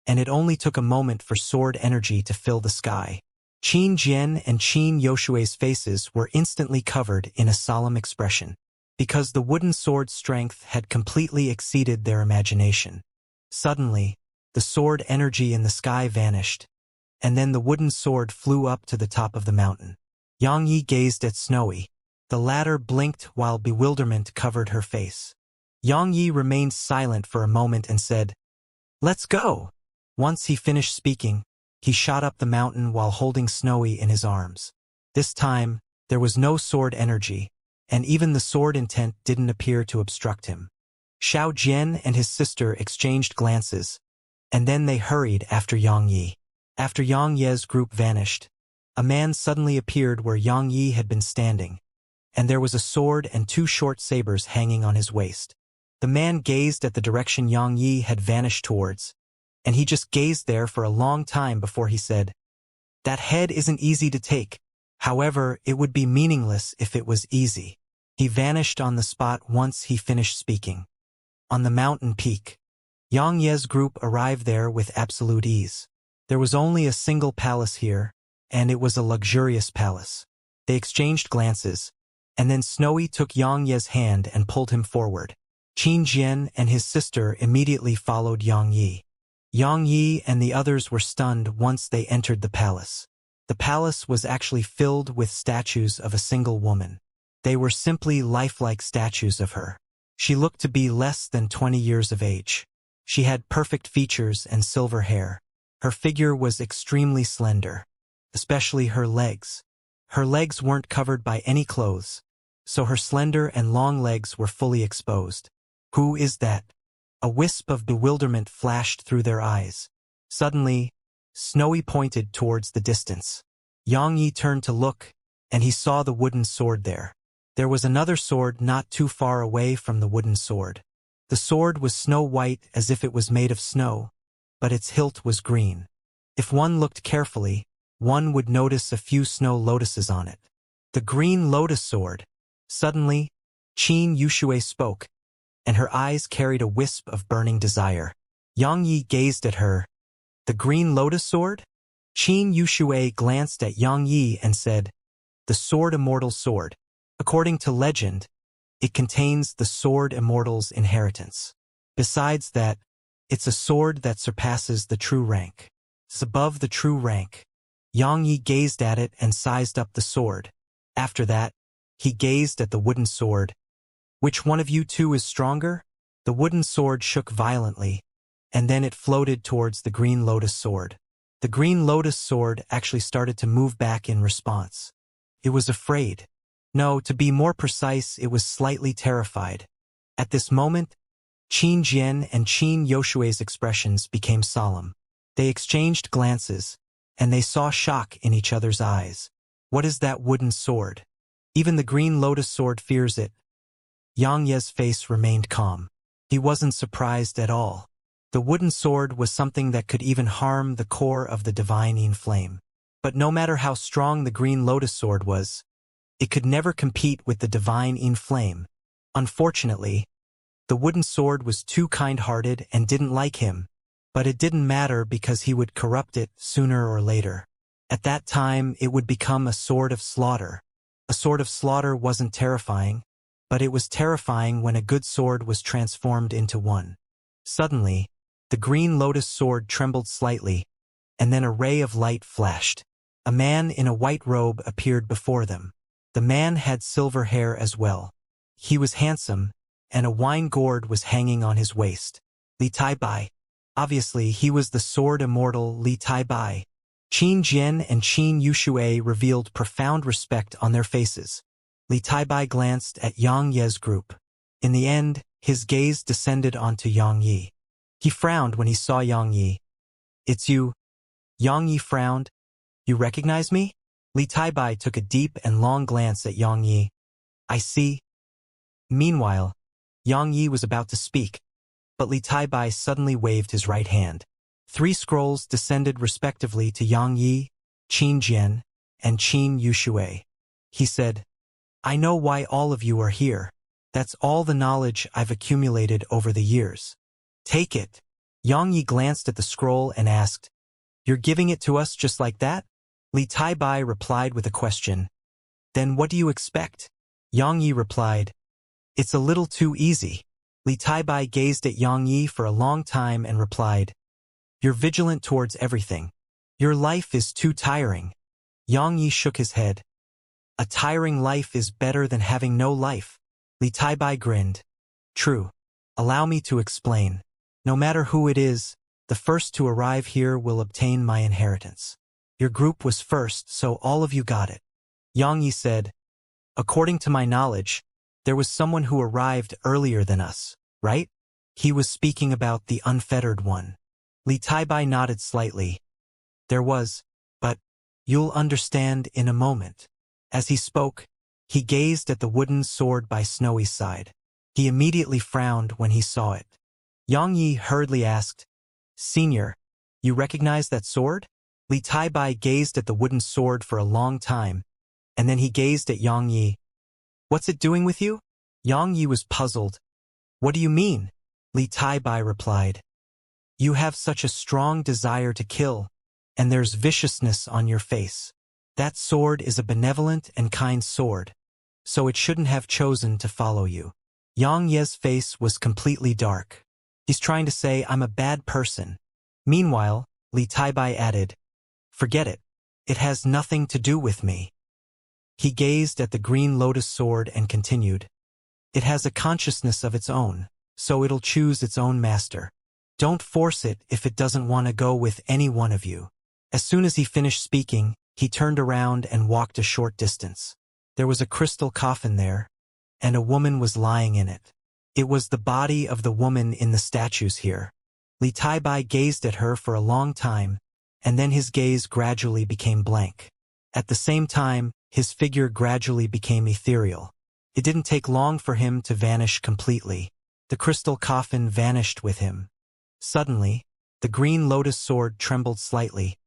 and it only took a moment for sword energy to fill the sky. Qin Jian and Qin Yoshui's faces were instantly covered in a solemn expression, because the wooden sword's strength had completely exceeded their imagination. Suddenly, the sword energy in the sky vanished, and then the wooden sword flew up to the top of the mountain. Yang Yi gazed at Snowy. The latter blinked while bewilderment covered her face. Yang Yi remained silent for a moment and said, "Let's go." Once he finished speaking, he shot up the mountain while holding Snowy in his arms. This time, there was no sword energy, and even the sword intent didn't appear to obstruct him. Xiao Jian and his sister exchanged glances, and then they hurried after Yang Yi. After Yang Yi's group vanished, a man suddenly appeared where Yang Yi had been standing, and there was a sword and 2 short sabers hanging on his waist. The man gazed at the direction Yang Yi had vanished towards, and he just gazed there for a long time before he said, "That head isn't easy to take. However, it would be meaningless if it was easy." He vanished on the spot once he finished speaking. on the mountain peak. Xianxia's group arrived there with absolute ease. There was only a single palace here, and it was a luxurious palace. They exchanged glances, and then Snowy took Yang Ye's hand and pulled him forward. Qin Jian and his sister immediately followed Yang Yi. Yang Yi and the others were stunned once they entered the palace. The palace was actually filled with statues of a single woman. They were simply lifelike statues of her. She looked to be less than 20 years of age. She had perfect features and silver hair. Her figure was extremely slender, especially her legs. Her legs weren't covered by any clothes, so her slender and long legs were fully exposed. Who is that? A wisp of bewilderment flashed through their eyes. Suddenly, Snowy pointed towards the distance. Yang Yi turned to look, and he saw the wooden sword there. There was another sword not too far away from the wooden sword. The sword was snow-white as if it was made of snow, but its hilt was green. If one looked carefully, one would notice a few snow lotuses on it. The green lotus sword. Suddenly, Qin Yuxue spoke, and her eyes carried a wisp of burning desire. Yang Yi gazed at her. The green lotus sword? Qin Yuxue glanced at Yang Yi and said, "The sword Immortal sword. According to legend, it contains the sword Immortal's inheritance. Besides that, it's a sword that surpasses the true rank. It's above the true rank." Yang Yi gazed at it and sized up the sword. After that, he gazed at the wooden sword. "Which one of you two is stronger?" The wooden sword shook violently, and then it floated towards the green lotus sword. The green lotus sword actually started to move back in response. It was afraid. No, to be more precise, it was slightly terrified. At this moment, Qin Jian and Qin Yoshue's expressions became solemn. They exchanged glances, and they saw shock in each other's eyes. What is that wooden sword? Even the green lotus sword fears it. Yang Ye's face remained calm. He wasn't surprised at all. The wooden sword was something that could even harm the core of the divine inflame. But no matter how strong the green lotus sword was, it could never compete with the divine inflame. Unfortunately, the wooden sword was too kind-hearted and didn't like him, but it didn't matter because he would corrupt it sooner or later. At that time, it would become a sword of slaughter. A sword of slaughter wasn't terrifying, but it was terrifying when a good sword was transformed into one. Suddenly, the green lotus sword trembled slightly, and then a ray of light flashed. A man in a white robe appeared before them. The man had silver hair as well. He was handsome, and a wine gourd was hanging on his waist. Li Tai. Obviously, he was the sword immortal Li Tai. Qin Jian and Qin Yuxue revealed profound respect on their faces. Li Tai glanced at Yang Ye's group. In the end, his gaze descended onto Yang Yi. He frowned when he saw Yang Yi. "It's you." Yang Yi frowned. "You recognize me?" Li Tai took a deep and long glance at Yang Yi. "I see." Meanwhile, Yang Yi was about to speak, but Li Tai suddenly waved his right hand. 3 scrolls descended respectively to Yang Yi, Qin Jian, and Qin Yuxue. He said, "I know why all of you are here. That's all the knowledge I've accumulated over the years. Take it." Yang Yi glanced at the scroll and asked, "You're giving it to us just like that?" Li Tai replied with a question. "Then what do you expect?" Yang Yi replied, "It's a little too easy." Li Tai gazed at Yang Yi for a long time and replied, "You're vigilant towards everything. Your life is too tiring." Yang Yi shook his head. "A tiring life is better than having no life." Li Tai grinned. "True. Allow me to explain. No matter who it is, the first to arrive here will obtain my inheritance. Your group was first, so all of you got it." Yang Yi said, "According to my knowledge, there was someone who arrived earlier than us, right?" He was speaking about the unfettered one. Li Tai nodded slightly. "There was, but you'll understand in a moment." As he spoke, he gazed at the wooden sword by Snowy's side. He immediately frowned when he saw it. Yang Yi hurriedly asked, "Senior, you recognize that sword?" Li Tai gazed at the wooden sword for a long time, and then he gazed at Yang Yi. "What's it doing with you?" Yang Yi was puzzled. "What do you mean?" Li Taibai replied. You have such a strong desire to kill, and there's viciousness on your face. That sword is a benevolent and kind sword, so it shouldn't have chosen to follow you. Yang Ye's face was completely dark. He's trying to say, I'm a bad person. Meanwhile, Li Taibai added, forget it. It has nothing to do with me. He gazed at the green lotus sword and continued, it has a consciousness of its own, so it'll choose its own master. Don't force it if it doesn't want to go with any one of you. As soon as he finished speaking, he turned around and walked a short distance. There was a crystal coffin there, and a woman was lying in it. It was the body of the woman in the statues here. Li Taibai gazed at her for a long time, and then his gaze gradually became blank. At the same time, his figure gradually became ethereal. It didn't take long for him to vanish completely. The crystal coffin vanished with him. Suddenly, the green lotus sword trembled slightly,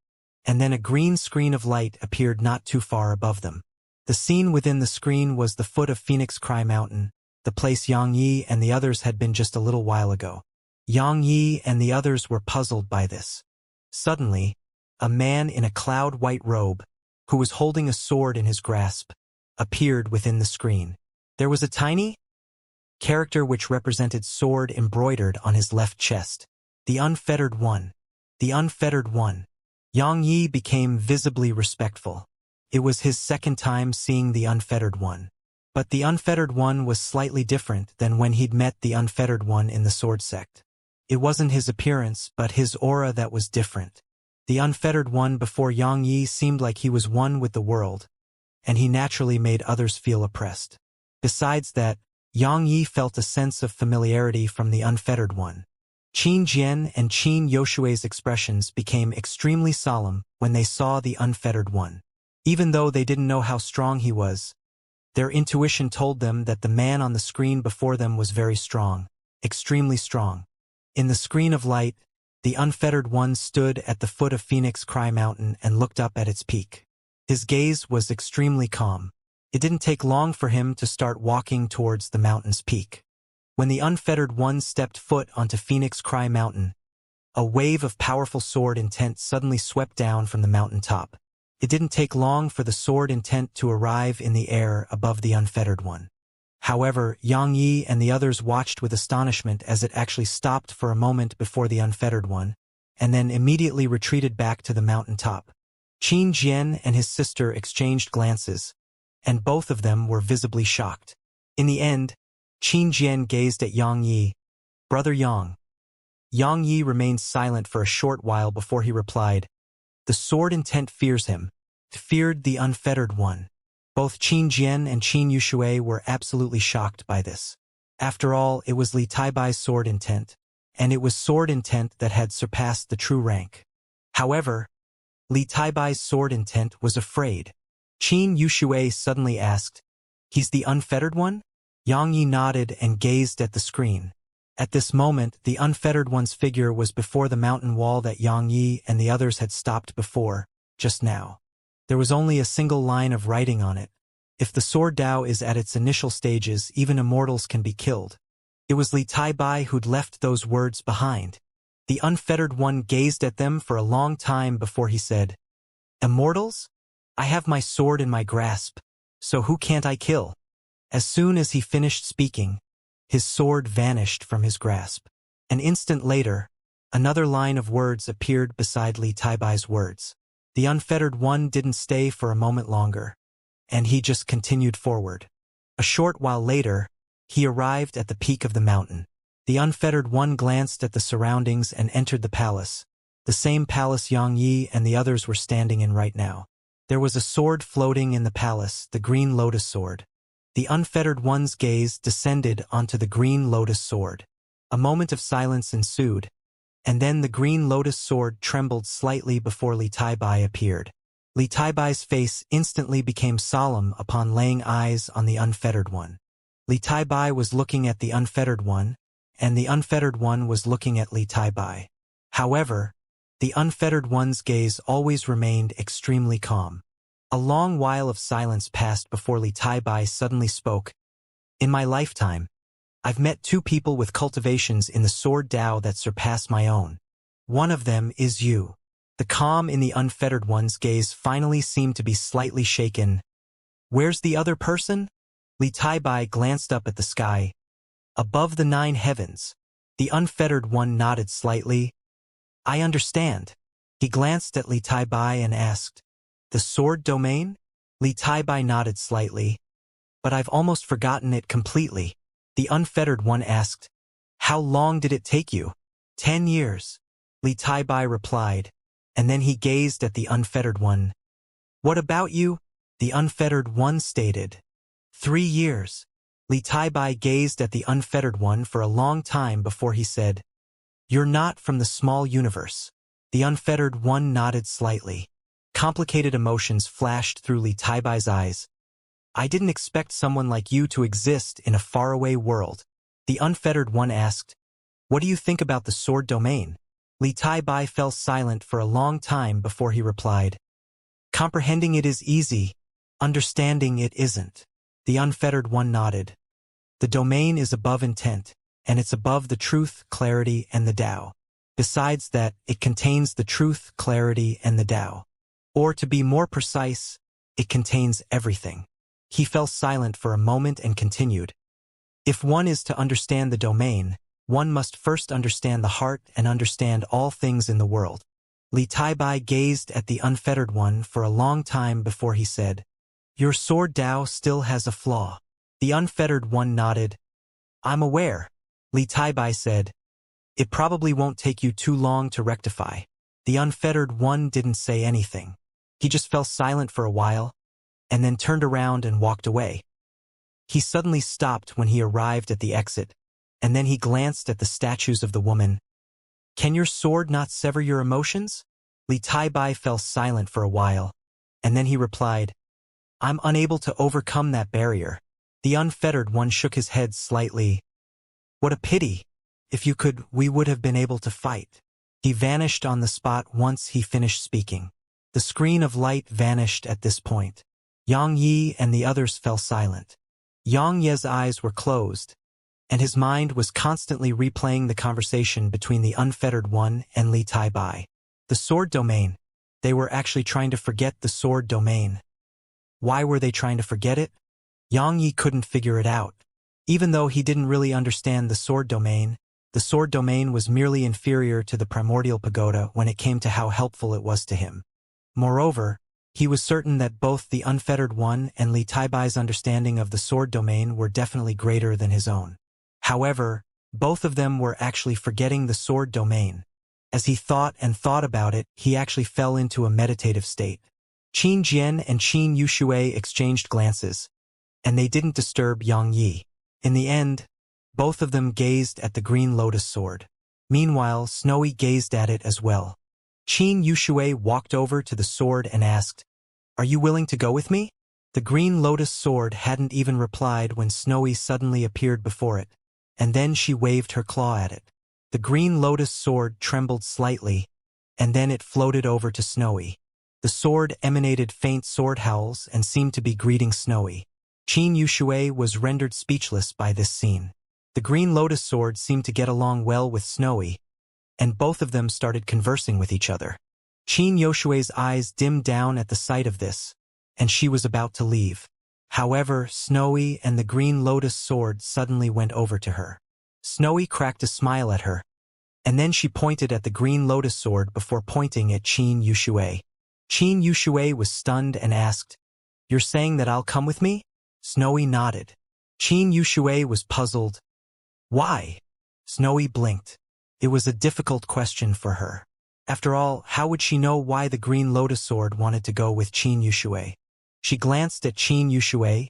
and then a green screen of light appeared not too far above them. The scene within the screen was the foot of Phoenix Cry Mountain, the place Yang Yi and the others had been just a little while ago. Yang Yi and the others were puzzled by this. Suddenly, a man in a cloud-white robe, who was holding a sword in his grasp, appeared within the screen. There was a tiny character which represented sword embroidered on his left chest. The Unfettered One. The Unfettered One. Yang Yi became visibly respectful. It was his second time seeing the Unfettered One. But the Unfettered One was slightly different than when he'd met the Unfettered One in the Sword Sect. It wasn't his appearance, but his aura that was different. The Unfettered One before Yang Yi seemed like he was one with the world, and he naturally made others feel oppressed. Besides that, Yang Yi felt a sense of familiarity from the Unfettered One. Qin Jian and Qin Yoshue's expressions became extremely solemn when they saw the Unfettered One. Even though they didn't know how strong he was, their intuition told them that the man on the screen before them was very strong, extremely strong. In the screen of light, the Unfettered One stood at the foot of Phoenix Cry Mountain and looked up at its peak. His gaze was extremely calm. It didn't take long for him to start walking towards the mountain's peak. When the Unfettered One stepped foot onto Phoenix Cry Mountain, a wave of powerful sword intent suddenly swept down from the mountain top. It didn't take long for the sword intent to arrive in the air above the Unfettered One. However, Yang Yi and the others watched with astonishment as it actually stopped for a moment before the Unfettered One, and then immediately retreated back to the mountain top. Qin Jian and his sister exchanged glances, and both of them were visibly shocked. In the end, Qin Jian gazed at Yang Yi. Brother Yang. Yang Yi remained silent for a short while before he replied, the sword intent fears him, feared the Unfettered One. Both Qin Jian and Qin Yushui were absolutely shocked by this. After all, it was Li Taibai's sword intent, and it was sword intent that had surpassed the true rank. However, Li Taibai's sword intent was afraid. Qin Yushui suddenly asked, he's the Unfettered One? Yang Yi nodded and gazed at the screen. At this moment, the Unfettered One's figure was before the mountain wall that Yang Yi and the others had stopped before, just now. There was only a single line of writing on it. If the sword Dao is at its initial stages, even immortals can be killed. It was Li Taibai who'd left those words behind. The Unfettered One gazed at them for a long time before he said, Immortals? I have my sword in my grasp, so who can't I kill? As soon as he finished speaking, his sword vanished from his grasp. An instant later, another line of words appeared beside Li Taibai's words. The Unfettered One didn't stay for a moment longer, and he just continued forward. A short while later, he arrived at the peak of the mountain. The Unfettered One glanced at the surroundings and entered the palace, the same palace Yang Yi and the others were standing in right now. There was a sword floating in the palace, the green lotus sword. The Unfettered One's gaze descended onto the green lotus sword. A moment of silence ensued, and then the green lotus sword trembled slightly before Li Taibai appeared. Li Taibai's face instantly became solemn upon laying eyes on the Unfettered One. Li Taibai was looking at the Unfettered One, and the Unfettered One was looking at Li Taibai. However, the Unfettered One's gaze always remained extremely calm. A long while of silence passed before Li Taibai suddenly spoke. In my lifetime, I've met 2 people with cultivations in the sword Dao that surpass my own. One of them is you. The calm in the unfettered one's gaze finally seemed to be slightly shaken. Where's the other person? Li Taibai glanced up at the sky. Above the 9 heavens. The unfettered one nodded slightly. I understand. He glanced at Li Taibai and asked, the sword domain? Li Taibai nodded slightly. But I've almost forgotten it completely. The unfettered one asked, how long did it take you? 10 years. Li Taibai replied, and then he gazed at the unfettered one. What about you? The unfettered one stated. 3 years. Li Taibai gazed at the unfettered one for a long time before he said, you're not from the small universe. The unfettered one nodded slightly. Complicated emotions flashed through Li Taibai's eyes. I didn't expect someone like you to exist in a faraway world. The unfettered one asked, what do you think about the sword domain? Li Taibai fell silent for a long time before he replied, comprehending it is easy, understanding it isn't. The unfettered one nodded. The domain is above intent, and it's above the truth, clarity, and the Tao. Besides that, it contains the truth, clarity, and the Tao. Or to be more precise, it contains everything. He fell silent for a moment and continued. If one is to understand the domain, one must first understand the heart and understand all things in the world. Li Taibai gazed at the unfettered one for a long time before he said, your sword Tao still has a flaw. The unfettered one nodded. I'm aware. Li Taibai said, it probably won't take you too long to rectify. The unfettered one didn't say anything. He just fell silent for a while, and then turned around and walked away. He suddenly stopped when he arrived at the exit, and then he glanced at the statues of the woman. Can your sword not sever your emotions? Li Taibai fell silent for a while, and then he replied, I'm unable to overcome that barrier. The unfettered one shook his head slightly. What a pity. If you could, we would have been able to fight. He vanished on the spot once he finished speaking. The screen of light vanished at this point. Yang Yi and the others fell silent. Yang Ye's eyes were closed, and his mind was constantly replaying the conversation between the unfettered one and Li Taibai. The sword domain. They were actually trying to forget the sword domain. Why were they trying to forget it? Yang Yi couldn't figure it out. Even though he didn't really understand the sword domain was merely inferior to the primordial pagoda when it came to how helpful it was to him. Moreover, he was certain that both the unfettered one and Li Taibai's understanding of the sword domain were definitely greater than his own. However, both of them were actually forgetting the sword domain. As he thought and thought about it, he actually fell into a meditative state. Qin Jian and Qin Yushui exchanged glances, and they didn't disturb Yang Yi. In the end, both of them gazed at the green lotus sword. Meanwhile, Snowy gazed at it as well. Qin Yushui walked over to the sword and asked, Are you willing to go with me? The green lotus sword hadn't even replied when Snowy suddenly appeared before it, and then she waved her claw at it. The green lotus sword trembled slightly, and then it floated over to Snowy. The sword emanated faint sword howls and seemed to be greeting Snowy. Qin Yushui was rendered speechless by this scene. The green lotus sword seemed to get along well with Snowy, and both of them started conversing with each other. Qin Yushui's eyes dimmed down at the sight of this, and she was about to leave. However, Snowy and the green lotus sword suddenly went over to her. Snowy cracked a smile at her, and then she pointed at the green lotus sword before pointing at Qin Yushui. Qin Yushui was stunned and asked, You're saying that I'll come with me? Snowy nodded. Qin Yushui was puzzled. Why? Snowy blinked. It was a difficult question for her. After all, how would she know why the green lotus sword wanted to go with Qin Yushui? She glanced at Qin Yushui,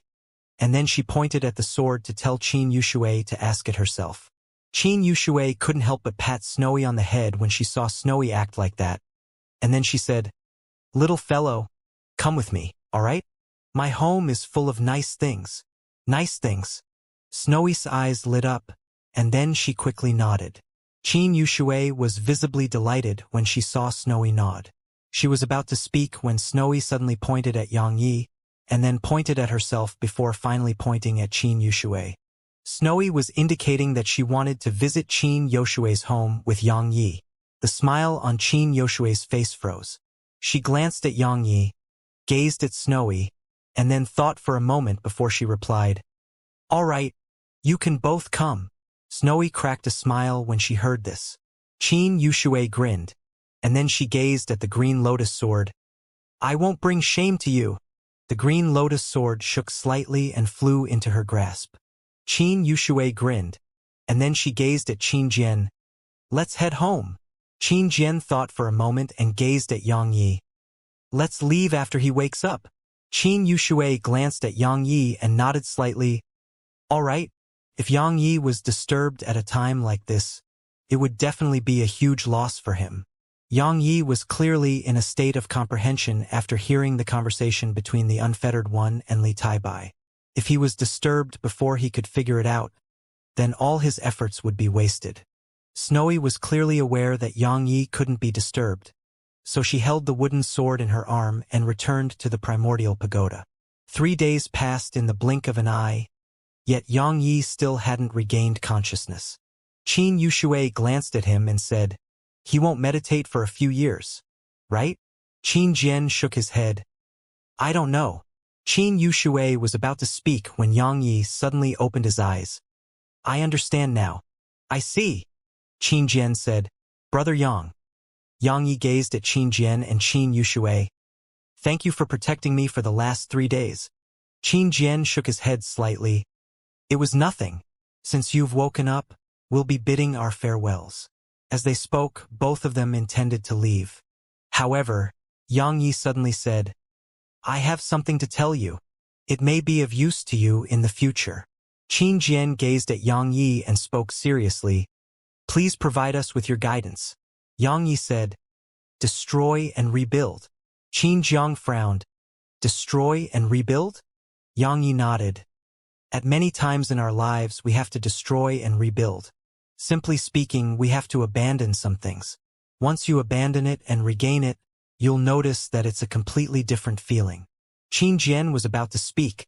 and then she pointed at the sword to tell Qin Yushui to ask it herself. Qin Yushui couldn't help but pat Snowy on the head when she saw Snowy act like that, and then she said, Little fellow, come with me, all right? My home is full of nice things. Nice things. Snowy's eyes lit up, and then she quickly nodded. Qin Yushui was visibly delighted when she saw Snowy nod. She was about to speak when Snowy suddenly pointed at Yang Yi, and then pointed at herself before finally pointing at Qin Yushui. Snowy was indicating that she wanted to visit Qin Yoshue's home with Yang Yi. The smile on Qin Yoshue's face froze. She glanced at Yang Yi, gazed at Snowy, and then thought for a moment before she replied, "All right, you can both come." Snowy cracked a smile when she heard this. Qin Yoshue grinned, and then she gazed at the green lotus sword. "I won't bring shame to you." The green lotus sword shook slightly and flew into her grasp. Qin Yoshue grinned, and then she gazed at Qin Jian. "Let's head home." Qin Jian thought for a moment and gazed at Yang Yi. "Let's leave after he wakes up." Qin Yoshue glanced at Yang Yi and nodded slightly. "All right." If Yang Yi was disturbed at a time like this, it would definitely be a huge loss for him. Yang Yi was clearly in a state of comprehension after hearing the conversation between the Unfettered One and Li Taibai. If he was disturbed before he could figure it out, then all his efforts would be wasted. Snowy was clearly aware that Yang Yi couldn't be disturbed, so she held the wooden sword in her arm and returned to the primordial pagoda. 3 days passed in the blink of an eye, yet Yang Yi still hadn't regained consciousness. Qin Yoshue glanced at him and said, "He won't meditate for a few years, right?" Qin Jian shook his head. "I don't know." Qin Yoshue was about to speak when Yang Yi suddenly opened his eyes. "I understand now." "I see," Qin Jian said. "Brother Yang." Yang Yi gazed at Qin Jian and Qin Yoshue. "Thank you for protecting me for the last 3 days." Qin Jian shook his head slightly. "It was nothing. Since you've woken up, we'll be bidding our farewells." As they spoke, both of them intended to leave. However, Yang Yi suddenly said, "I have something to tell you. It may be of use to you in the future." Qin Jian gazed at Yang Yi and spoke seriously. "Please provide us with your guidance." Yang Yi said, "Destroy and rebuild." Qin Jiang frowned. "Destroy and rebuild?" Yang Yi nodded. "At many times in our lives we have to destroy and rebuild. Simply speaking, we have to abandon some things. Once you abandon it and regain it, you'll notice that it's a completely different feeling." Qin Jian was about to speak,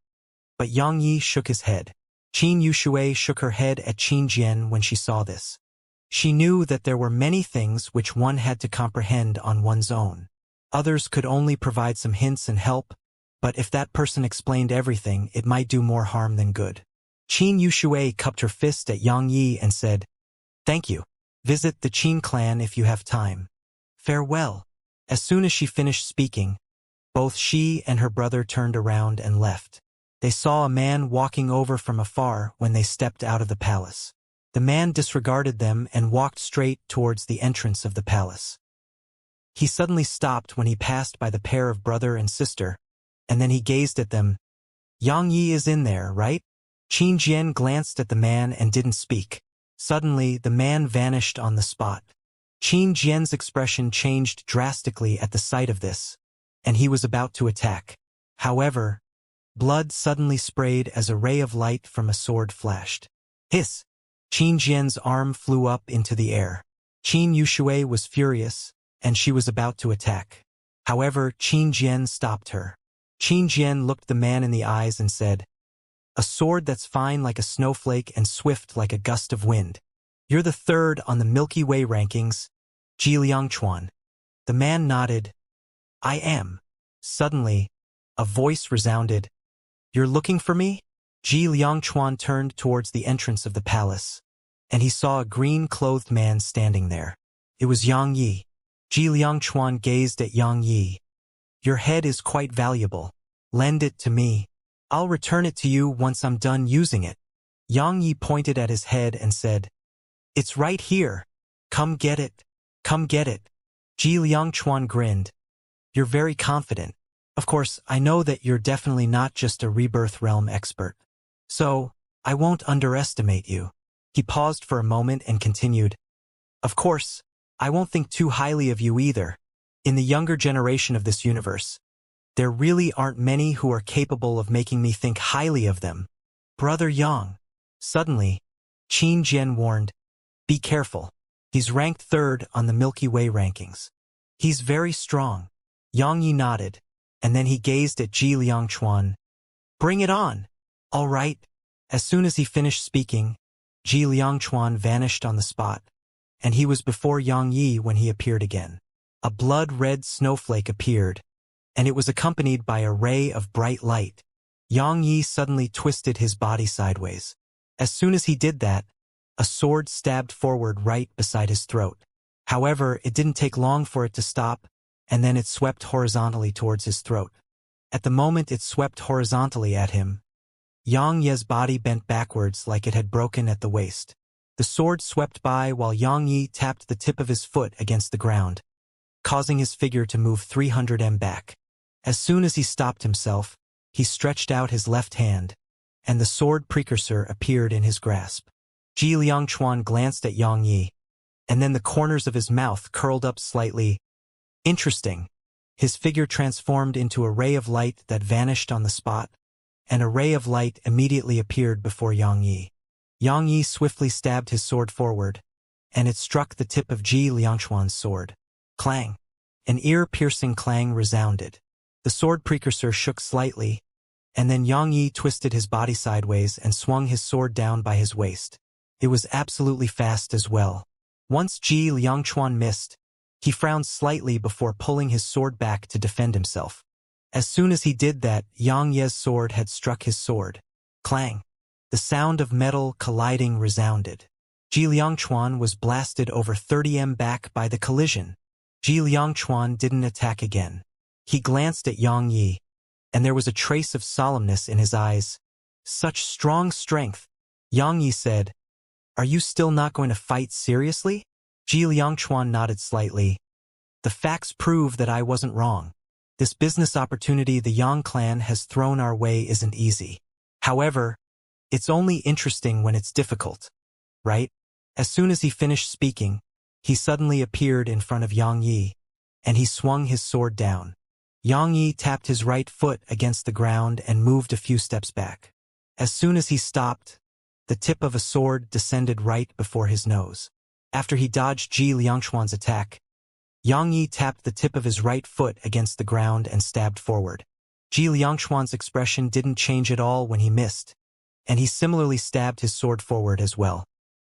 but Yang Yi shook his head. Qin Yoshue shook her head at Qin Jian when she saw this. She knew that there were many things which one had to comprehend on one's own. Others could only provide some hints and help, but if that person explained everything, it might do more harm than good. Qin Yoshue cupped her fist at Yang Yi and said, "Thank you. Visit the Qin clan if you have time. Farewell." As soon as she finished speaking, both she and her brother turned around and left. They saw a man walking over from afar when they stepped out of the palace. The man disregarded them and walked straight towards the entrance of the palace. He suddenly stopped when he passed by the pair of brother and sister, and then he gazed at them. "Yang Yi is in there, right?" Qin Jian glanced at the man and didn't speak. Suddenly, the man vanished on the spot. Qin Jian's expression changed drastically at the sight of this, and he was about to attack. However, blood suddenly sprayed as a ray of light from a sword flashed. Hiss! Qin Jian's arm flew up into the air. Qin Yoshue was furious, and she was about to attack. However, Qin Jian stopped her. Qin Jian looked the man in the eyes and said, "A sword that's fine like a snowflake and swift like a gust of wind. You're the third on the Milky Way rankings, Ji Liangchuan." The man nodded. "I am." Suddenly, a voice resounded. "You're looking for me?" Ji Liangchuan turned towards the entrance of the palace, and he saw a green-clothed man standing there. It was Yang Yi. Ji Liangchuan gazed at Yang Yi. "Your head is quite valuable. Lend it to me. I'll return it to you once I'm done using it." Yang Yi pointed at his head and said, "It's right here. Come get it. Come get it." Ji Liangchuan grinned. "You're very confident. Of course, I know that you're definitely not just a rebirth realm expert. So, I won't underestimate you." He paused for a moment and continued, "Of course, I won't think too highly of you either. In the younger generation of this universe, there really aren't many who are capable of making me think highly of them. Brother Yang." Suddenly, Qin Jian warned, "Be careful. He's ranked third on the Milky Way rankings. He's very strong." Yang Yi nodded, and then he gazed at Ji Liangchuan. "Bring it on." "All right." As soon as he finished speaking, Ji Liangchuan vanished on the spot, and he was before Yang Yi when he appeared again. A blood-red snowflake appeared, and it was accompanied by a ray of bright light. Yang Yi suddenly twisted his body sideways. As soon as he did that, a sword stabbed forward right beside his throat. However, it didn't take long for it to stop, and then it swept horizontally towards his throat. At the moment it swept horizontally at him, Yang Ye's body bent backwards like it had broken at the waist. The sword swept by while Yang Yi tapped the tip of his foot against the ground, causing his figure to move 300 m back. As soon as he stopped himself, he stretched out his left hand, and the sword precursor appeared in his grasp. Ji Liangchuan glanced at Yang Yi, and then the corners of his mouth curled up slightly. Interesting. His figure transformed into a ray of light that vanished on the spot, and a ray of light immediately appeared before Yang Yi. Yang Yi swiftly stabbed his sword forward, and it struck the tip of Ji Liangchuan's sword. Clang! An ear-piercing clang resounded. The sword precursor shook slightly, and then Yang Yi twisted his body sideways and swung his sword down by his waist. It was absolutely fast as well. Once Ji Liangchuan missed, he frowned slightly before pulling his sword back to defend himself. As soon as he did that, Yang Ye's sword had struck his sword. Clang! The sound of metal colliding resounded. Ji Liangchuan was blasted over 30 m back by the collision. Ji Liangchuan didn't attack again. He glanced at Yang Yi, and there was a trace of solemnness in his eyes. Such strong strength! Yang Yi said, "Are you still not going to fight seriously?" Ji Liangchuan nodded slightly. "The facts prove that I wasn't wrong. This business opportunity the Yang clan has thrown our way isn't easy. However, it's only interesting when it's difficult, right?" As soon as he finished speaking, he suddenly appeared in front of Yang Yi, and he swung his sword down. Yang Yi tapped his right foot against the ground and moved a few steps back. As soon as he stopped, the tip of a sword descended right before his nose. After he dodged Ji Liangchuan's attack, Yang Yi tapped the tip of his right foot against the ground and stabbed forward. Ji Liangchuan's expression didn't change at all when he missed, and he similarly stabbed his sword forward as well.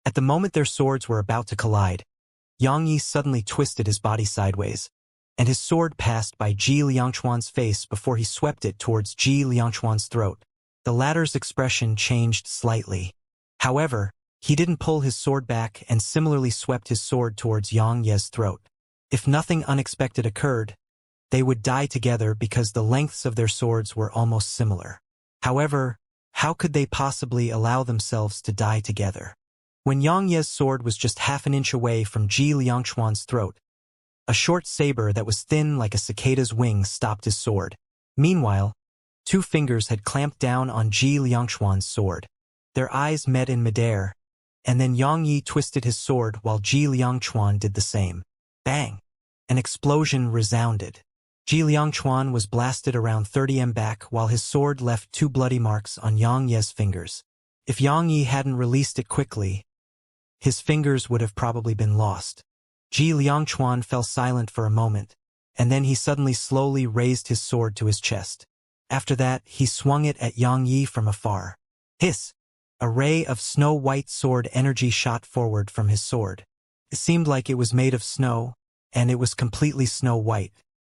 At the moment their swords were about to collide, Yang Yi suddenly twisted his body sideways, and his sword passed by Ji Liangchuan's face before he swept it towards Ji Liangchuan's throat. The latter's expression changed slightly. However, he didn't pull his sword back and similarly swept his sword towards Yang Ye's throat. If nothing unexpected occurred, they would die together because the lengths of their swords were almost similar. However, how could they possibly allow themselves to die together? When Yang Ye's sword was just half an inch away from Ji Liangchuan's throat, a short saber that was thin like a cicada's wing stopped his sword. Meanwhile, two fingers had clamped down on Ji Liangchuan's sword. Their eyes met in midair, and then Yang Yi twisted his sword while Ji Liangchuan did the same. Bang! An explosion resounded. Ji Liangchuan was blasted around 30 m back while his sword left two bloody marks on Yang Ye's fingers. If Yang Yi hadn't released it quickly, his fingers would have probably been lost. Ji Liangchuan fell silent for a moment, and then he suddenly slowly raised his sword to his chest. After that, he swung it at Yang Yi from afar. Hiss! A ray of snow-white sword energy shot forward from his sword. It seemed like it was made of snow, and it was completely snow-white.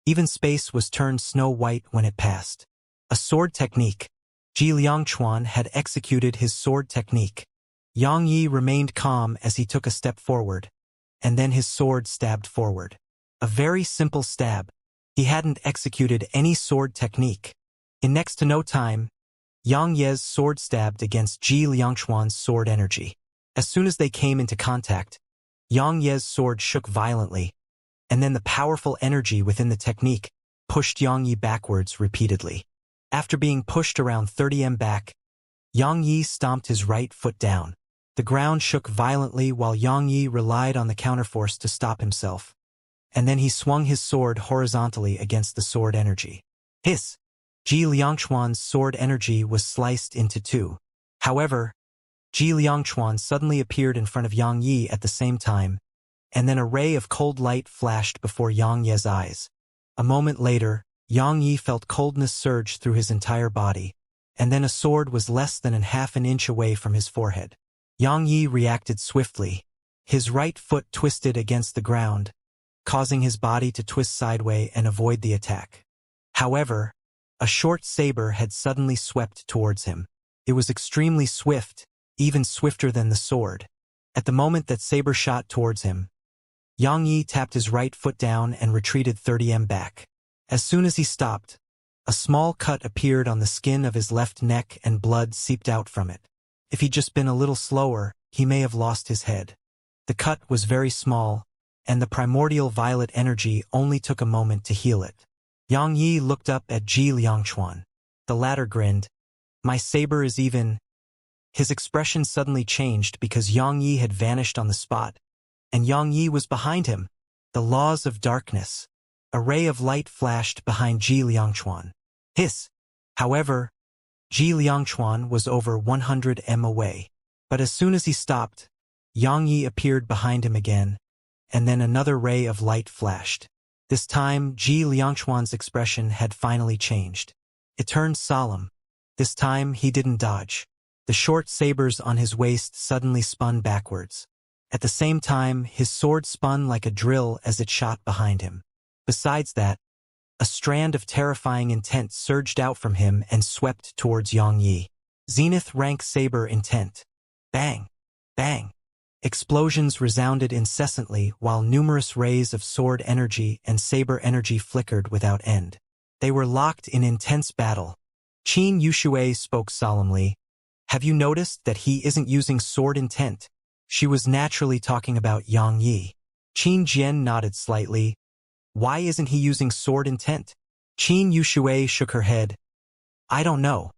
Even space was turned snow-white when it passed. A sword technique. Ji Liangchuan had executed his sword technique. Yang Yi remained calm as he took a step forward, and then his sword stabbed forward. A very simple stab. He hadn't executed any sword technique. In next to no time, Yang Ye's sword stabbed against Ji Liangchuan's sword energy. As soon as they came into contact, Yang Ye's sword shook violently, and then the powerful energy within the technique pushed Yang Yi backwards repeatedly. After being pushed around 30 m back, Yang Yi stomped his right foot down. The ground shook violently while Yang Yi relied on the counterforce to stop himself, and then he swung his sword horizontally against the sword energy. Hiss! Ji Liangchuan's sword energy was sliced into two. However, Ji Liangchuan suddenly appeared in front of Yang Yi at the same time, and then a ray of cold light flashed before Yang Ye's eyes. A moment later, Yang Yi felt coldness surge through his entire body, and then a sword was less than half an inch away from his forehead. Yang Yi reacted swiftly. His right foot twisted against the ground, causing his body to twist sideways and avoid the attack. However, a short saber had suddenly swept towards him. It was extremely swift, even swifter than the sword. At the moment that saber shot towards him, Yang Yi tapped his right foot down and retreated 30 back. As soon as he stopped, a small cut appeared on the skin of his left neck and blood seeped out from it. If he'd just been a little slower, he may have lost his head. The cut was very small, and the primordial violet energy only took a moment to heal it. Yang Yi looked up at Ji Liangchuan. The latter grinned. "My saber is even—" His expression suddenly changed because Yang Yi had vanished on the spot, and Yang Yi was behind him. The laws of darkness. A ray of light flashed behind Ji Liangchuan. Hiss! However, Ji Liangchuan was over 100 m away. But as soon as he stopped, Yang Yi appeared behind him again, and then another ray of light flashed. This time, Ji Liangchuan's expression had finally changed. It turned solemn. This time, he didn't dodge. The short sabers on his waist suddenly spun backwards. At the same time, his sword spun like a drill as it shot behind him. Besides that, a strand of terrifying intent surged out from him and swept towards Yang Yi. Zenith rank saber intent. Bang! Bang! Explosions resounded incessantly while numerous rays of sword energy and saber energy flickered without end. They were locked in intense battle. Qin Yushui spoke solemnly. "Have you noticed that he isn't using sword intent?" She was naturally talking about Yang Yi. Qin Jian nodded slightly. "Why isn't he using sword intent?" Qin Yushui shook her head. "I don't know."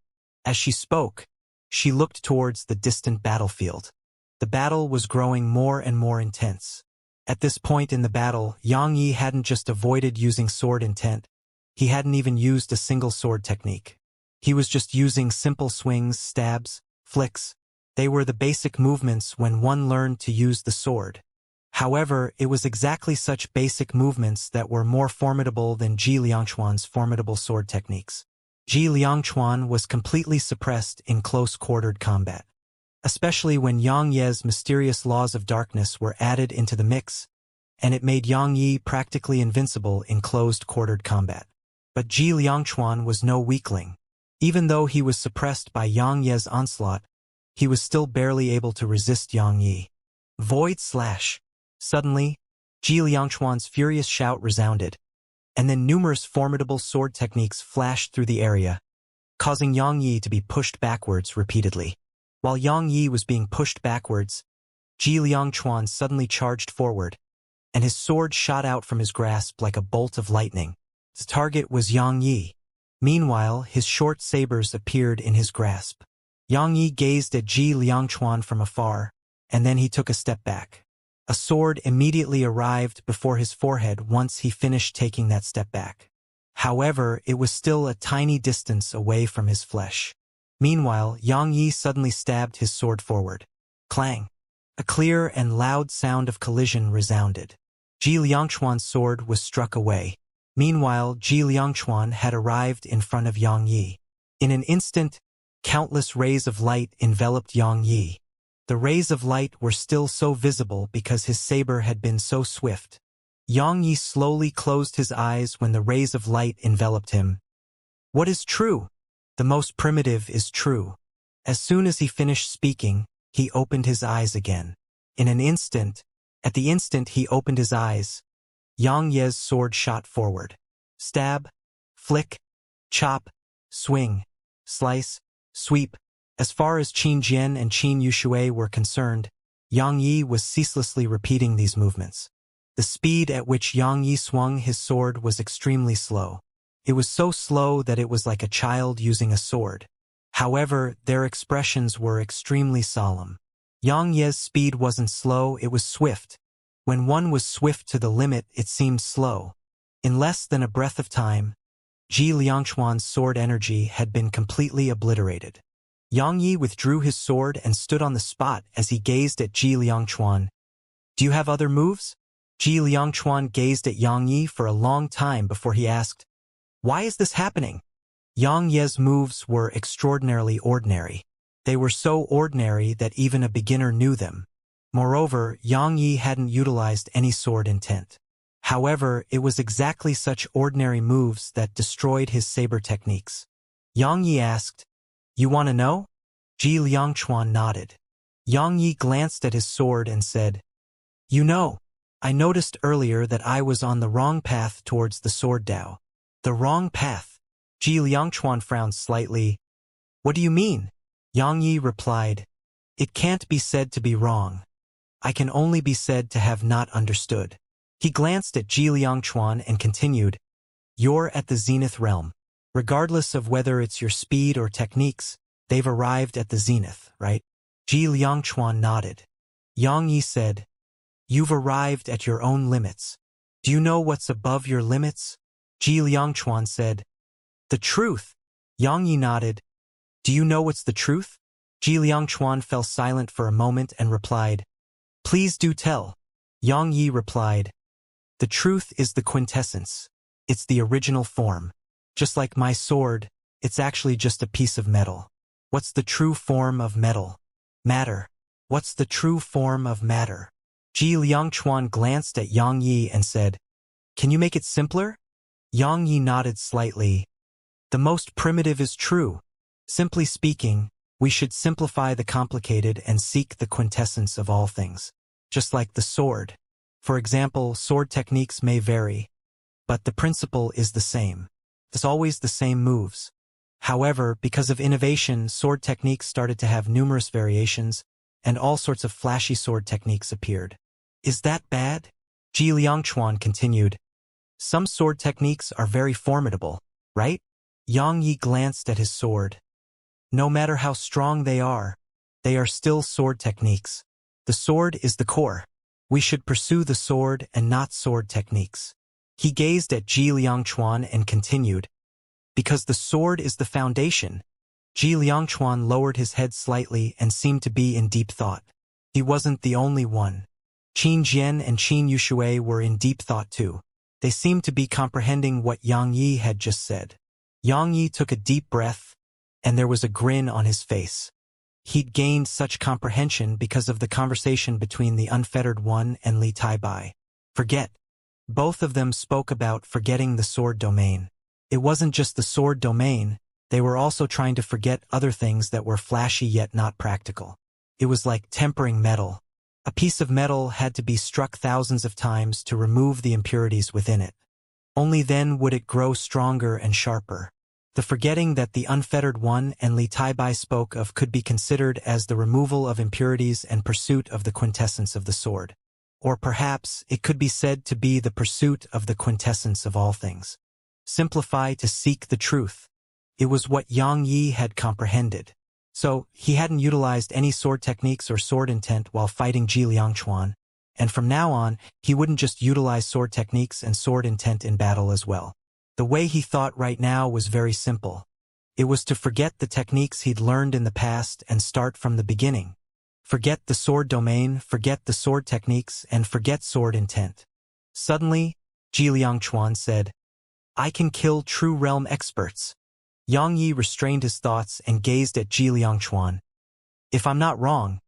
As she spoke, she looked towards the distant battlefield. The battle was growing more and more intense. At this point in the battle, Yang Yi hadn't just avoided using sword intent. He hadn't even used a single sword technique. He was just using simple swings, stabs, flicks. They were the basic movements when one learned to use the sword. However, it was exactly such basic movements that were more formidable than Ji Liangchuan's formidable sword techniques. Ji Liangchuan was completely suppressed in close-quartered combat. Especially when Yang Ye's mysterious laws of darkness were added into the mix, and it made Yang Yi practically invincible in closed-quartered combat. But Ji Liangchuan was no weakling. Even though he was suppressed by Yang Ye's onslaught, he was still barely able to resist Yang Yi. Void slash! Suddenly, Ji Liangchuan's furious shout resounded, and then numerous formidable sword techniques flashed through the area, causing Yang Yi to be pushed backwards repeatedly. While Yang Yi was being pushed backwards, Ji Liangchuan suddenly charged forward, and his sword shot out from his grasp like a bolt of lightning. The target was Yang Yi. Meanwhile, his short sabers appeared in his grasp. Yang Yi gazed at Ji Liangchuan from afar, and then he took a step back. A sword immediately arrived before his forehead once he finished taking that step back. However, it was still a tiny distance away from his flesh. Meanwhile, Yang Yi suddenly stabbed his sword forward. Clang! A clear and loud sound of collision resounded. Ji Liangchuan's sword was struck away. Meanwhile, Ji Liangchuan had arrived in front of Yang Yi. In an instant, countless rays of light enveloped Yang Yi. The rays of light were still so visible because his saber had been so swift. Yang Yi slowly closed his eyes when the rays of light enveloped him. What is true? The most primitive is true. As soon as he finished speaking, he opened his eyes again. In an instant, at the instant he opened his eyes, Yang Ye's sword shot forward. Stab, flick, chop, swing, slice, sweep. As far as Qin Jian and Qin Yushui were concerned, Yang Yi was ceaselessly repeating these movements. The speed at which Yang Yi swung his sword was extremely slow. It was so slow that it was like a child using a sword. However, their expressions were extremely solemn. Yang Ye's speed wasn't slow, it was swift. When one was swift to the limit, it seemed slow. In less than a breath of time, Ji Liangchuan's sword energy had been completely obliterated. Yang Yi withdrew his sword and stood on the spot as he gazed at Ji Liangchuan. "Do you have other moves?" Ji Liangchuan gazed at Yang Yi for a long time before he asked, "Why is this happening?" Xianxia's moves were extraordinarily ordinary. They were so ordinary that even a beginner knew them. Moreover, Xiangyi hadn't utilized any sword intent. However, it was exactly such ordinary moves that destroyed his saber techniques. Xiangyi asked, "You want to know?" Ji Liangchuan nodded. Xiangyi glanced at his sword and said, "You know, I noticed earlier that I was on the wrong path towards the sword Dao." "The wrong path?" Ji Liangchuan frowned slightly. "What do you mean?" Xiangyi replied, "It can't be said to be wrong. I can only be said to have not understood." He glanced at Ji Liangchuan and continued, "You're at the zenith realm. Regardless of whether it's your speed or techniques, they've arrived at the zenith, right?" Ji Liangchuan nodded. Xiangyi said, "You've arrived at your own limits. Do you know what's above your limits?" Ji Liangchuan said, "The truth." Xiangyi nodded. "Do you know what's the truth?" Ji Liangchuan fell silent for a moment and replied, "Please do tell." Xiangyi replied, "The truth is the quintessence. It's the original form. Just like my sword, it's actually just a piece of metal. What's the true form of metal? Matter. What's the true form of matter?" Ji Liangchuan glanced at Xiangyi and said, "Can you make it simpler?" Xiangyi nodded slightly. "The most primitive is true. Simply speaking, we should simplify the complicated and seek the quintessence of all things. Just like the sword. For example, sword techniques may vary, but the principle is the same. It's always the same moves. However, because of innovation, sword techniques started to have numerous variations, and all sorts of flashy sword techniques appeared. Is that bad?" Ji Liangchuan continued, "Some sword techniques are very formidable, right?" Xiangyi glanced at his sword. "No matter how strong they are still sword techniques. The sword is the core. We should pursue the sword and not sword techniques." He gazed at Ji Liangchuan and continued, "Because the sword is the foundation." Ji Liangchuan lowered his head slightly and seemed to be in deep thought. He wasn't the only one. Qin Jian and Qin Yushui were in deep thought too. They seemed to be comprehending what Xiangyi had just said. Xiangyi took a deep breath, and there was a grin on his face. He'd gained such comprehension because of the conversation between the Unfettered One and Li Taibai. Forget. Both of them spoke about forgetting the sword domain. It wasn't just the sword domain, they were also trying to forget other things that were flashy yet not practical. It was like tempering metal. A piece of metal had to be struck thousands of times to remove the impurities within it. Only then would it grow stronger and sharper. The forgetting that the Unfettered One and Li Taibai spoke of could be considered as the removal of impurities and pursuit of the quintessence of the sword. Or perhaps it could be said to be the pursuit of the quintessence of all things. Simplify to seek the truth. It was what Xiangyi had comprehended. So, he hadn't utilized any sword techniques or sword intent while fighting Ji Liangchuan, and from now on, he wouldn't just utilize sword techniques and sword intent in battle as well. The way he thought right now was very simple. It was to forget the techniques he'd learned in the past and start from the beginning. Forget the sword domain, forget the sword techniques, and forget sword intent. Suddenly, Ji Liangchuan said, "I can kill true realm experts." Xiangyi restrained his thoughts and gazed at Ji Liangchuan. "If I'm not wrong,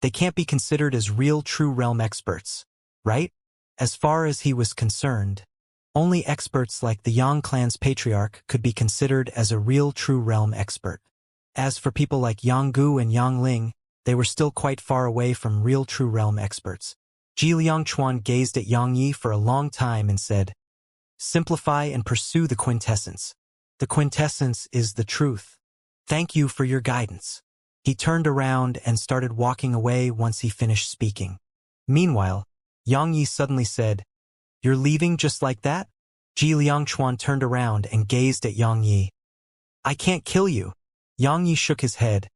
they can't be considered as real true realm experts, right?" As far as he was concerned, only experts like the Yang clan's patriarch could be considered as a real true realm expert. As for people like Yang Gu and Yang Ling, they were still quite far away from real true realm experts. Ji Liangchuan gazed at Xiangyi for a long time and said, "Simplify and pursue the quintessence. The quintessence is the truth. Thank you for your guidance." He turned around and started walking away once he finished speaking. Meanwhile, Xiangyi suddenly said, "You're leaving just like that?" Ji Liangchuan turned around and gazed at Xiangyi. "I can't kill you." Xiangyi shook his head.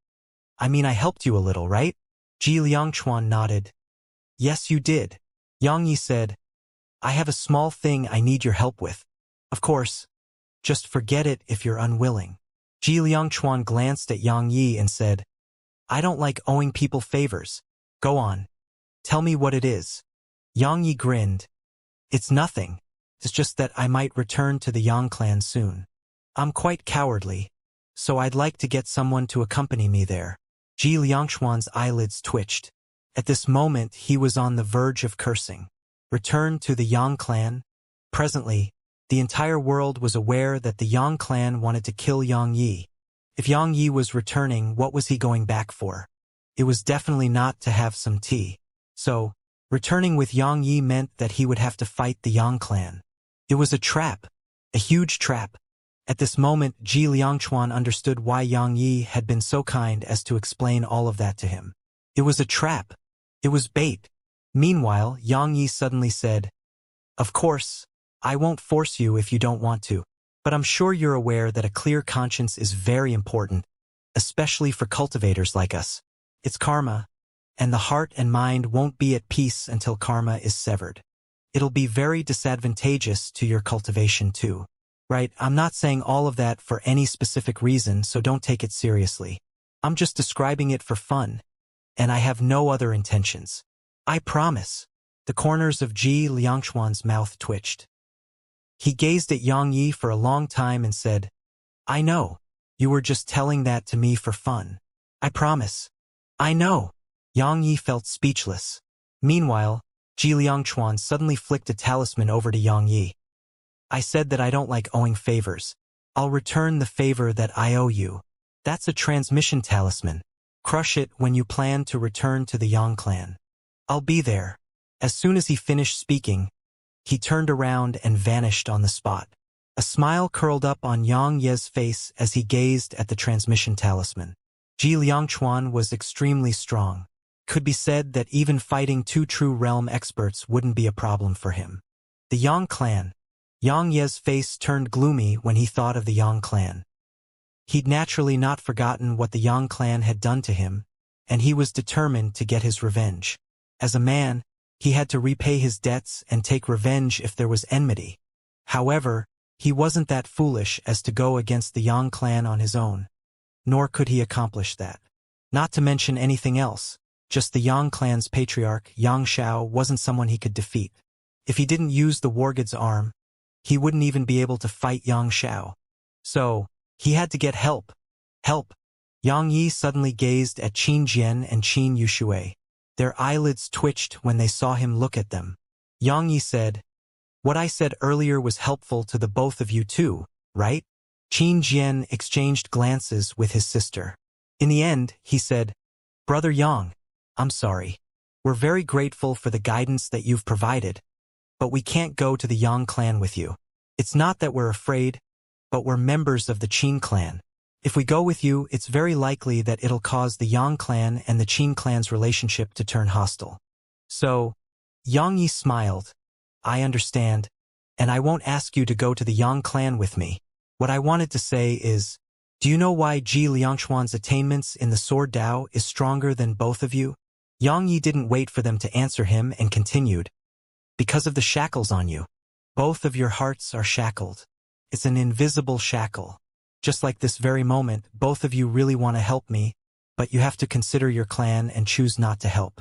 "I mean, I helped you a little, right?" Ji Liangchuan nodded. "Yes, you did." Xiangyi said, "I have a small thing I need your help with. Of course, just forget it if you're unwilling." Ji Liangchuan glanced at Xiangyi and said, "I don't like owing people favors. Go on. Tell me what it is." Xiangyi grinned. "It's nothing. It's just that I might return to the Yang clan soon." I'm quite cowardly, so I'd like to get someone to accompany me there. Ji Liangchuan's eyelids twitched. At this moment he was on the verge of cursing. Return to the Yang clan? Presently, the entire world was aware that the Yang clan wanted to kill Yang Yi. If Yang Yi was returning, what was he going back for? It was definitely not to have some tea. So, returning with Yang Yi meant that he would have to fight the Yang clan. It was a trap. A huge trap. At this moment, Ji Liangchuan understood why Yang Yi had been so kind as to explain all of that to him. It was a trap. It was bait. Meanwhile, Yang Yi suddenly said, "Of course, I won't force you if you don't want to, but I'm sure you're aware that a clear conscience is very important, especially for cultivators like us. It's karma, and the heart and mind won't be at peace until karma is severed. It'll be very disadvantageous to your cultivation too. Right, I'm not saying all of that for any specific reason, so don't take it seriously. I'm just describing it for fun, and I have no other intentions. I promise." The corners of Ji Liangchuan's mouth twitched. He gazed at Yang Yi for a long time and said, "I know. You were just telling that to me for fun. I promise. I know." Yang Yi felt speechless. Meanwhile, Ji Liangchuan suddenly flicked a talisman over to Yang Yi. "I said that I don't like owing favors. I'll return the favor that I owe you. That's a transmission talisman. Crush it when you plan to return to the Yang clan. I'll be there." As soon as he finished speaking, he turned around and vanished on the spot. A smile curled up on Yang Ye's face as he gazed at the transmission talisman. Ji Liangchuan was extremely strong. Could be said that even fighting two true realm experts wouldn't be a problem for him. The Yang clan. Yang Ye's face turned gloomy when he thought of the Yang clan. He'd naturally not forgotten what the Yang clan had done to him, and he was determined to get his revenge. As a man, he had to repay his debts and take revenge if there was enmity. However, he wasn't that foolish as to go against the Yang clan on his own. Nor could he accomplish that. Not to mention anything else, just the Yang clan's patriarch, Xianxia, wasn't someone he could defeat. If he didn't use the Wargod's arm, he wouldn't even be able to fight Xianxia. So, he had to get help. Help! Yang Yi suddenly gazed at Qin Jian and Qin Yushui. Their eyelids twitched when they saw him look at them. Yang Yi said, "What I said earlier was helpful to the both of you too, right?" Qin Jian exchanged glances with his sister. In the end, he said, "Brother Yang, I'm sorry. We're very grateful for the guidance that you've provided, but we can't go to the Yang clan with you. It's not that we're afraid, but we're members of the Qin clan. If we go with you, it's very likely that it'll cause the Yang clan and the Qin clan's relationship to turn hostile." So, Yang Yi smiled. "I understand, and I won't ask you to go to the Yang clan with me. What I wanted to say is, do you know why Ji Liangchuan's attainments in the Sword Dao is stronger than both of you?" Yang Yi didn't wait for them to answer him and continued, "Because of the shackles on you. Both of your hearts are shackled. It's an invisible shackle. Just like this very moment, both of you really want to help me, but you have to consider your clan and choose not to help.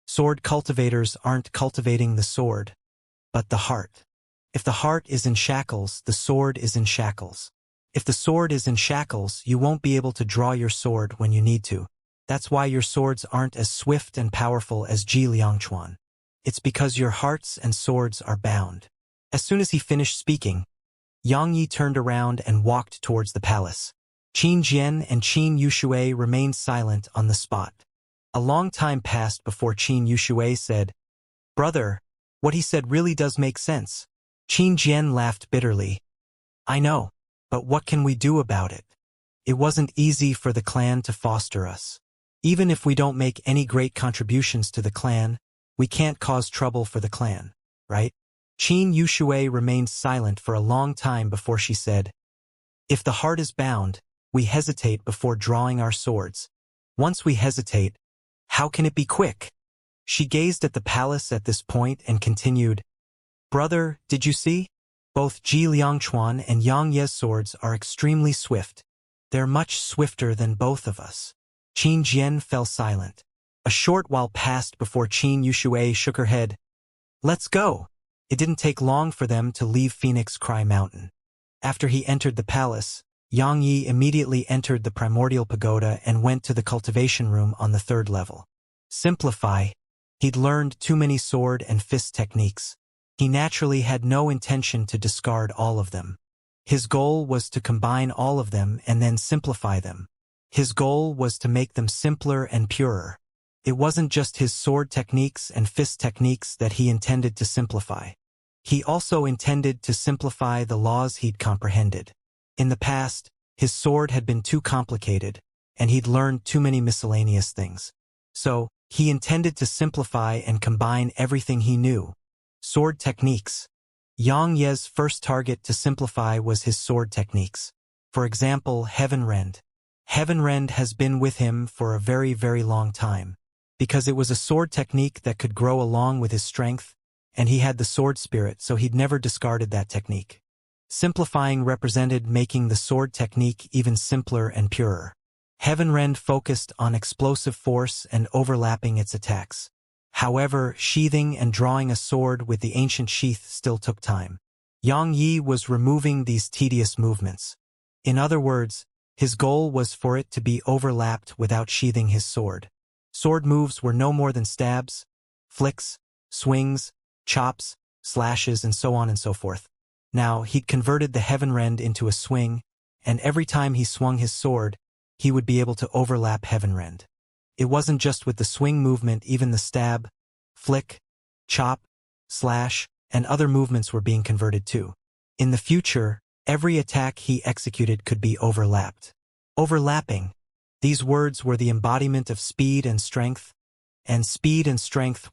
Sword cultivators aren't cultivating the sword, but the heart. If the heart is in shackles, the sword is in shackles. If the sword is in shackles, you won't be able to draw your sword when you need to. That's why your swords aren't as swift and powerful as Ji Liangchuan. It's because your hearts and swords are bound." As soon as he finished speaking, Yang Yi turned around and walked towards the palace. Qin Jian and Qin Yushui remained silent on the spot. A long time passed before Qin Yushui said, "Brother, what he said really does make sense." Qin Jian laughed bitterly. "I know, but what can we do about it? It wasn't easy for the clan to foster us. Even if we don't make any great contributions to the clan, we can't cause trouble for the clan, right?" Qin Yushui remained silent for a long time before she said, "If the heart is bound, we hesitate before drawing our swords. Once we hesitate, how can it be quick?" She gazed at the palace at this point and continued, "Brother, did you see? Both Ji Liangchuan and Yang Ye's swords are extremely swift. They're much swifter than both of us." Qin Jian fell silent. A short while passed before Qin Yushui shook her head. "Let's go." It didn't take long for them to leave Phoenix Cry Mountain. After he entered the palace, Yang Yi immediately entered the primordial pagoda and went to the cultivation room on the 3rd level. Simplify. He'd learned too many sword and fist techniques. He naturally had no intention to discard all of them. His goal was to combine all of them and then simplify them. His goal was to make them simpler and purer. It wasn't just his sword techniques and fist techniques that he intended to simplify. He also intended to simplify the laws he'd comprehended. In the past, his sword had been too complicated, and he'd learned too many miscellaneous things. So, he intended to simplify and combine everything he knew. Sword techniques. Yang Ye's first target to simplify was his sword techniques. For example, Heaven Rend. Heaven Rend has been with him for a very, very long time, because it was a sword technique that could grow along with his strength, and he had the sword spirit, so he'd never discarded that technique. Simplifying represented making the sword technique even simpler and purer. Heaven Rend focused on explosive force and overlapping its attacks. However, sheathing and drawing a sword with the ancient sheath still took time. Yang Yi was removing these tedious movements. In other words, his goal was for it to be overlapped without sheathing his sword. Sword moves were no more than stabs, flicks, swings, chops, slashes, and so on and so forth. Now, he'd converted the Heaven Rend into a swing, and every time he swung his sword, he would be able to overlap Heaven Rend. It wasn't just with the swing movement, even the stab, flick, chop, slash, and other movements were being converted too. In the future, every attack he executed could be overlapped. Overlapping. These words were the embodiment of speed and strength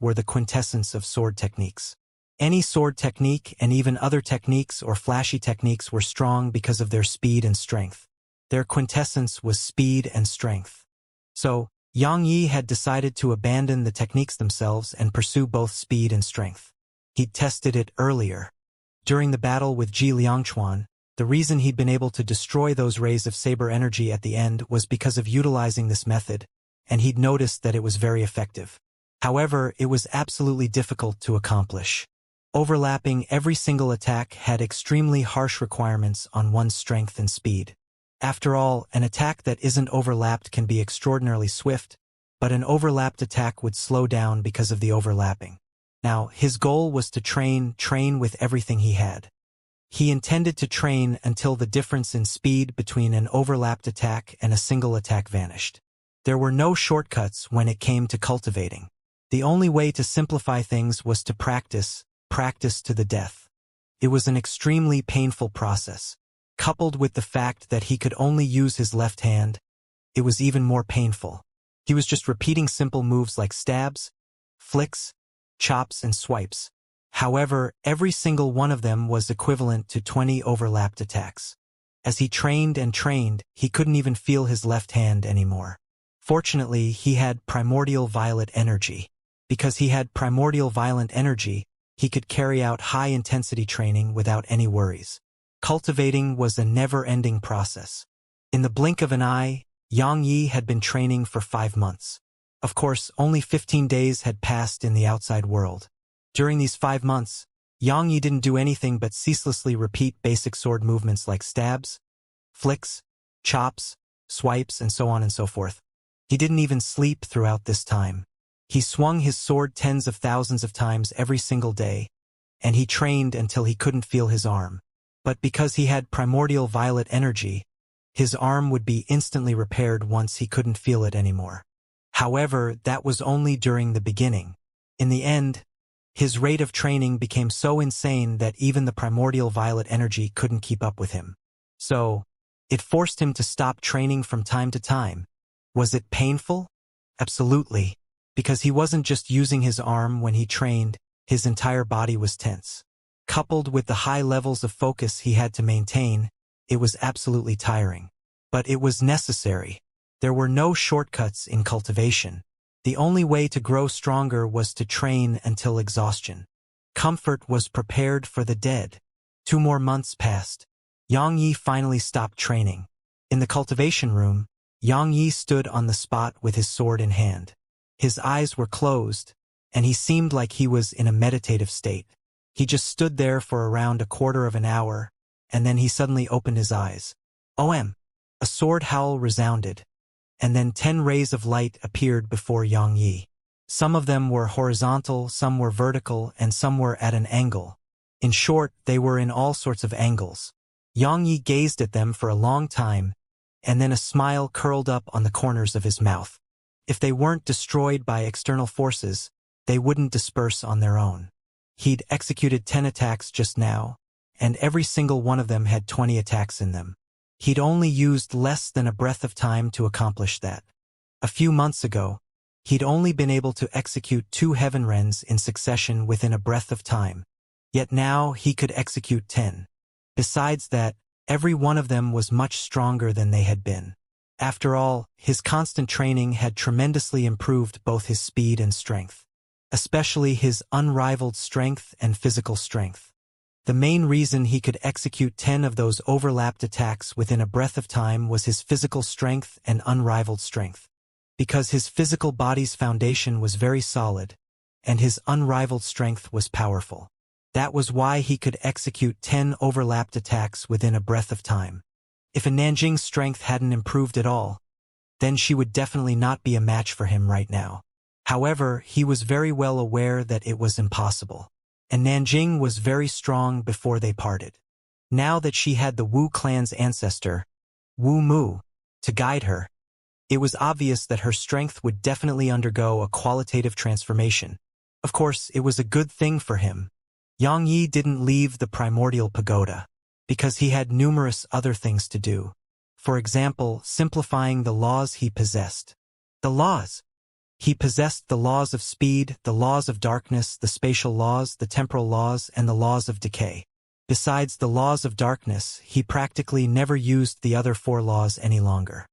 were the quintessence of sword techniques. Any sword technique and even other techniques or flashy techniques were strong because of their speed and strength. Their quintessence was speed and strength. So, Yang Yi had decided to abandon the techniques themselves and pursue both speed and strength. He'd tested it earlier. During the battle with Ji Liangchuan, the reason he'd been able to destroy those rays of saber energy at the end was because of utilizing this method, and he'd noticed that it was very effective. However, it was absolutely difficult to accomplish. Overlapping every single attack had extremely harsh requirements on one's strength and speed. After all, an attack that isn't overlapped can be extraordinarily swift, but an overlapped attack would slow down because of the overlapping. Now, his goal was to train with everything he had. He intended to train until the difference in speed between an overlapped attack and a single attack vanished. There were no shortcuts when it came to cultivating. The only way to simplify things was to practice to the death. It was an extremely painful process. Coupled with the fact that he could only use his left hand, it was even more painful. He was just repeating simple moves like stabs, flicks, chops, and swipes. However, every single one of them was equivalent to 20 overlapped attacks. As he trained and trained, he couldn't even feel his left hand anymore. Fortunately, he had primordial violet energy. Because he had primordial violet energy, he could carry out high-intensity training without any worries. Cultivating was a never-ending process. In the blink of an eye, Yang Yi had been training for 5 months. Of course, only 15 days had passed in the outside world. During these 5 months, Yang Yi didn't do anything but ceaselessly repeat basic sword movements like stabs, flicks, chops, swipes, and so on and so forth. He didn't even sleep throughout this time. He swung his sword tens of thousands of times every single day, and he trained until he couldn't feel his arm. But because he had primordial violet energy, his arm would be instantly repaired once he couldn't feel it anymore. However, that was only during the beginning. In the end, his rate of training became so insane that even the primordial violet energy couldn't keep up with him. So, it forced him to stop training from time to time. Was it painful? Absolutely. Because he wasn't just using his arm when he trained, his entire body was tense. Coupled with the high levels of focus he had to maintain, it was absolutely tiring. But it was necessary. There were no shortcuts in cultivation. The only way to grow stronger was to train until exhaustion. Comfort was prepared for the dead. 2 more months passed. Yang Yi finally stopped training. In the cultivation room, Yang Yi stood on the spot with his sword in hand. His eyes were closed, and he seemed like he was in a meditative state. He just stood there for around a quarter of an hour, and then he suddenly opened his eyes. OM! A sword howl resounded, and then 10 rays of light appeared before Yang Yi. Some of them were horizontal, some were vertical, and some were at an angle. In short, they were in all sorts of angles. Yang Yi gazed at them for a long time, and then a smile curled up on the corners of his mouth. If they weren't destroyed by external forces, they wouldn't disperse on their own. He'd executed 10 attacks just now, and every single one of them had 20 attacks in them. He'd only used less than a breath of time to accomplish that. A few months ago, he'd only been able to execute 2 heaven rends in succession within a breath of time. Yet now he could execute 10. Besides that, every one of them was much stronger than they had been. After all, his constant training had tremendously improved both his speed and strength, especially his unrivaled strength and physical strength. The main reason he could execute 10 of those overlapped attacks within a breath of time was his physical strength and unrivaled strength. Because his physical body's foundation was very solid, and his unrivaled strength was powerful. That was why he could execute 10 overlapped attacks within a breath of time. If a Nanjing's strength hadn't improved at all, then she would definitely not be a match for him right now. However, he was very well aware that it was impossible. And Nanjing was very strong before they parted. Now that she had the Wu clan's ancestor, Wu Mu, to guide her, it was obvious that her strength would definitely undergo a qualitative transformation. Of course, it was a good thing for him. Yang Yi didn't leave the primordial pagoda, because he had numerous other things to do. For example, simplifying the laws he possessed. The laws. He possessed the laws of speed, the laws of darkness, the spatial laws, the temporal laws, and the laws of decay. Besides the laws of darkness, he practically never used the other 4 laws any longer.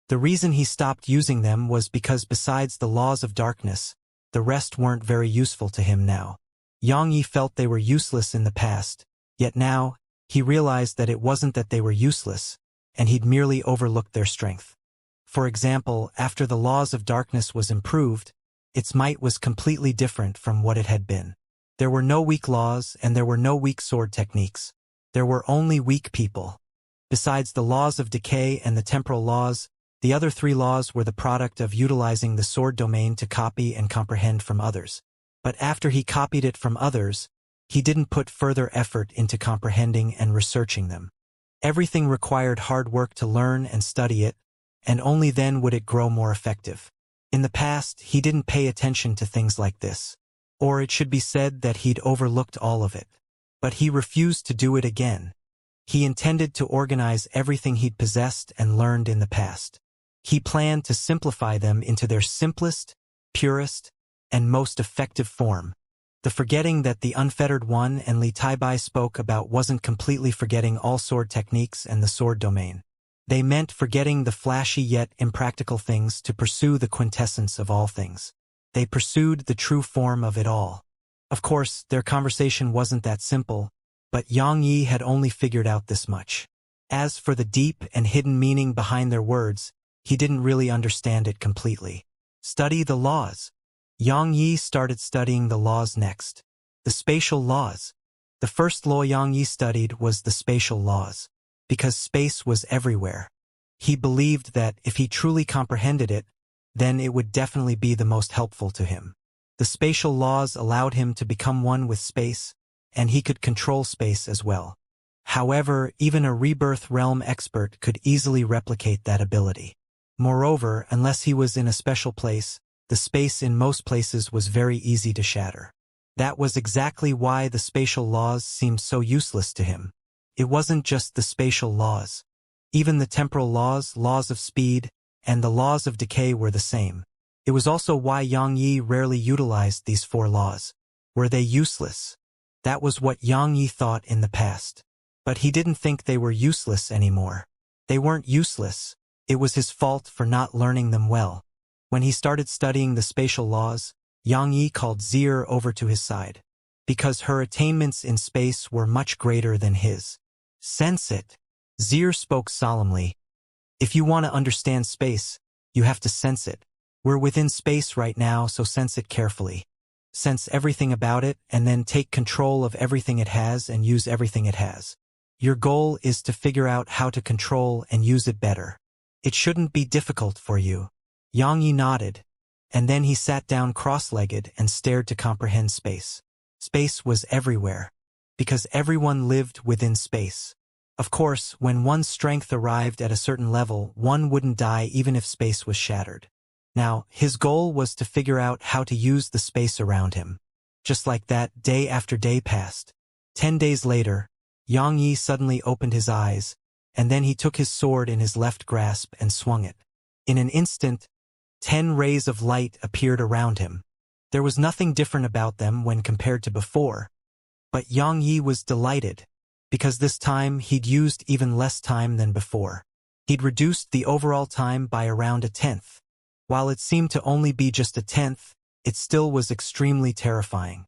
The reason he stopped using them was because besides the laws of darkness, the rest weren't very useful to him now. Yang Yi felt they were useless in the past, yet now, he realized that it wasn't that they were useless, and he'd merely overlooked their strength. For example, after the laws of darkness was improved, its might was completely different from what it had been. There were no weak laws, and there were no weak sword techniques. There were only weak people. Besides the laws of decay and the temporal laws, the other 3 laws were the product of utilizing the sword domain to copy and comprehend from others. But after he copied it from others, he didn't put further effort into comprehending and researching them. Everything required hard work to learn and study it, and only then would it grow more effective. In the past, he didn't pay attention to things like this. Or it should be said that he'd overlooked all of it. But he refused to do it again. He intended to organize everything he'd possessed and learned in the past. He planned to simplify them into their simplest, purest, and most effective form. The forgetting that the Unfettered One and Li Taibai spoke about wasn't completely forgetting all sword techniques and the sword domain. They meant forgetting the flashy yet impractical things to pursue the quintessence of all things. They pursued the true form of it all. Of course, their conversation wasn't that simple, but Yang Yi had only figured out this much. As for the deep and hidden meaning behind their words, he didn't really understand it completely. Study the laws. Yang Yi started studying the laws next. The spatial laws. The first law Yang Yi studied was the spatial laws, because space was everywhere. He believed that if he truly comprehended it, then it would definitely be the most helpful to him. The spatial laws allowed him to become one with space, and he could control space as well. However, even a rebirth realm expert could easily replicate that ability. Moreover, unless he was in a special place, the space in most places was very easy to shatter. That was exactly why the spatial laws seemed so useless to him. It wasn't just the spatial laws. Even the temporal laws, laws of speed, and the laws of decay were the same. It was also why Yang Yi rarely utilized these 4 laws. Were they useless? That was what Yang Yi thought in the past. But he didn't think they were useless anymore. They weren't useless. It was his fault for not learning them well. When he started studying the spatial laws, Yang Yi called Zir over to his side, because her attainments in space were much greater than his. Sense it. Zir spoke solemnly. If you want to understand space, you have to sense it. We're within space right now, so sense it carefully. Sense everything about it, and then take control of everything it has and use everything it has. Your goal is to figure out how to control and use it better. It shouldn't be difficult for you. Yang Yi nodded, and then he sat down cross-legged and stared to comprehend space. Space was everywhere, because everyone lived within space. Of course, when one's strength arrived at a certain level, one wouldn't die even if space was shattered. Now, his goal was to figure out how to use the space around him. Just like that, day after day passed. 10 days later, Yang Yi suddenly opened his eyes, and then he took his sword in his left grasp and swung it. In an instant, 10 rays of light appeared around him. There was nothing different about them when compared to before, but Yang Yi was delighted, because this time he'd used even less time than before. He'd reduced the overall time by around a tenth. While it seemed to only be just a tenth, it still was extremely terrifying.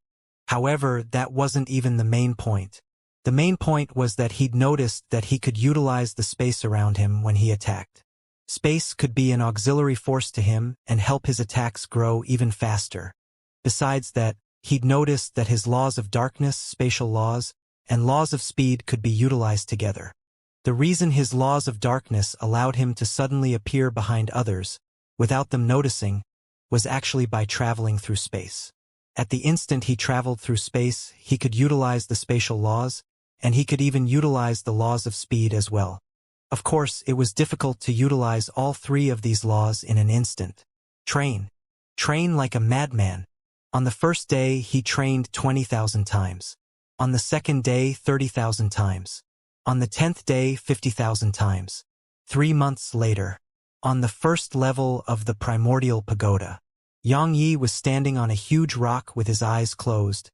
However, that wasn't even the main point. The main point was that he'd noticed that he could utilize the space around him when he attacked. Space could be an auxiliary force to him and help his attacks grow even faster. Besides that, he'd noticed that his laws of darkness, spatial laws, and laws of speed could be utilized together. The reason his laws of darkness allowed him to suddenly appear behind others, without them noticing, was actually by traveling through space. At the instant he traveled through space, he could utilize the spatial laws, and he could even utilize the laws of speed as well. Of course, it was difficult to utilize all three of these laws in an instant. Train. Train like a madman. On the first day, he trained 20,000 times. On the second day, 30,000 times. On the 10th day, 50,000 times. 3 months later, on the first level of the primordial pagoda, Yang Yi was standing on a huge rock with his eyes closed,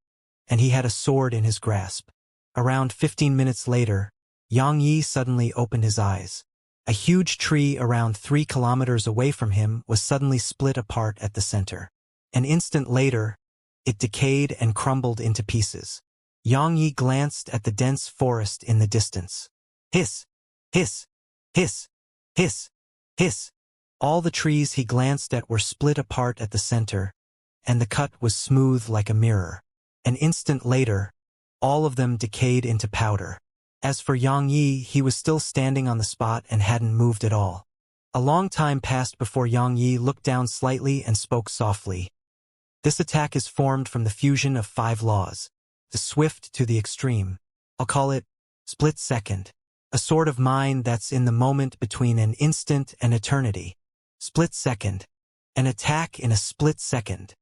and he had a sword in his grasp. Around 15 minutes later, Yang Yi suddenly opened his eyes. A huge tree around 3 kilometers away from him was suddenly split apart at the center. An instant later, it decayed and crumbled into pieces. Yang Yi glanced at the dense forest in the distance. Hiss! Hiss! Hiss! Hiss! Hiss! All the trees he glanced at were split apart at the center, and the cut was smooth like a mirror. An instant later, all of them decayed into powder. As for Yang Yi, he was still standing on the spot and hadn't moved at all. A long time passed before Yang Yi looked down slightly and spoke softly. This attack is formed from the fusion of 5 laws, the swift to the extreme. I'll call it split second, a sort of mind that's in the moment between an instant and eternity. Split second. An attack in a split second.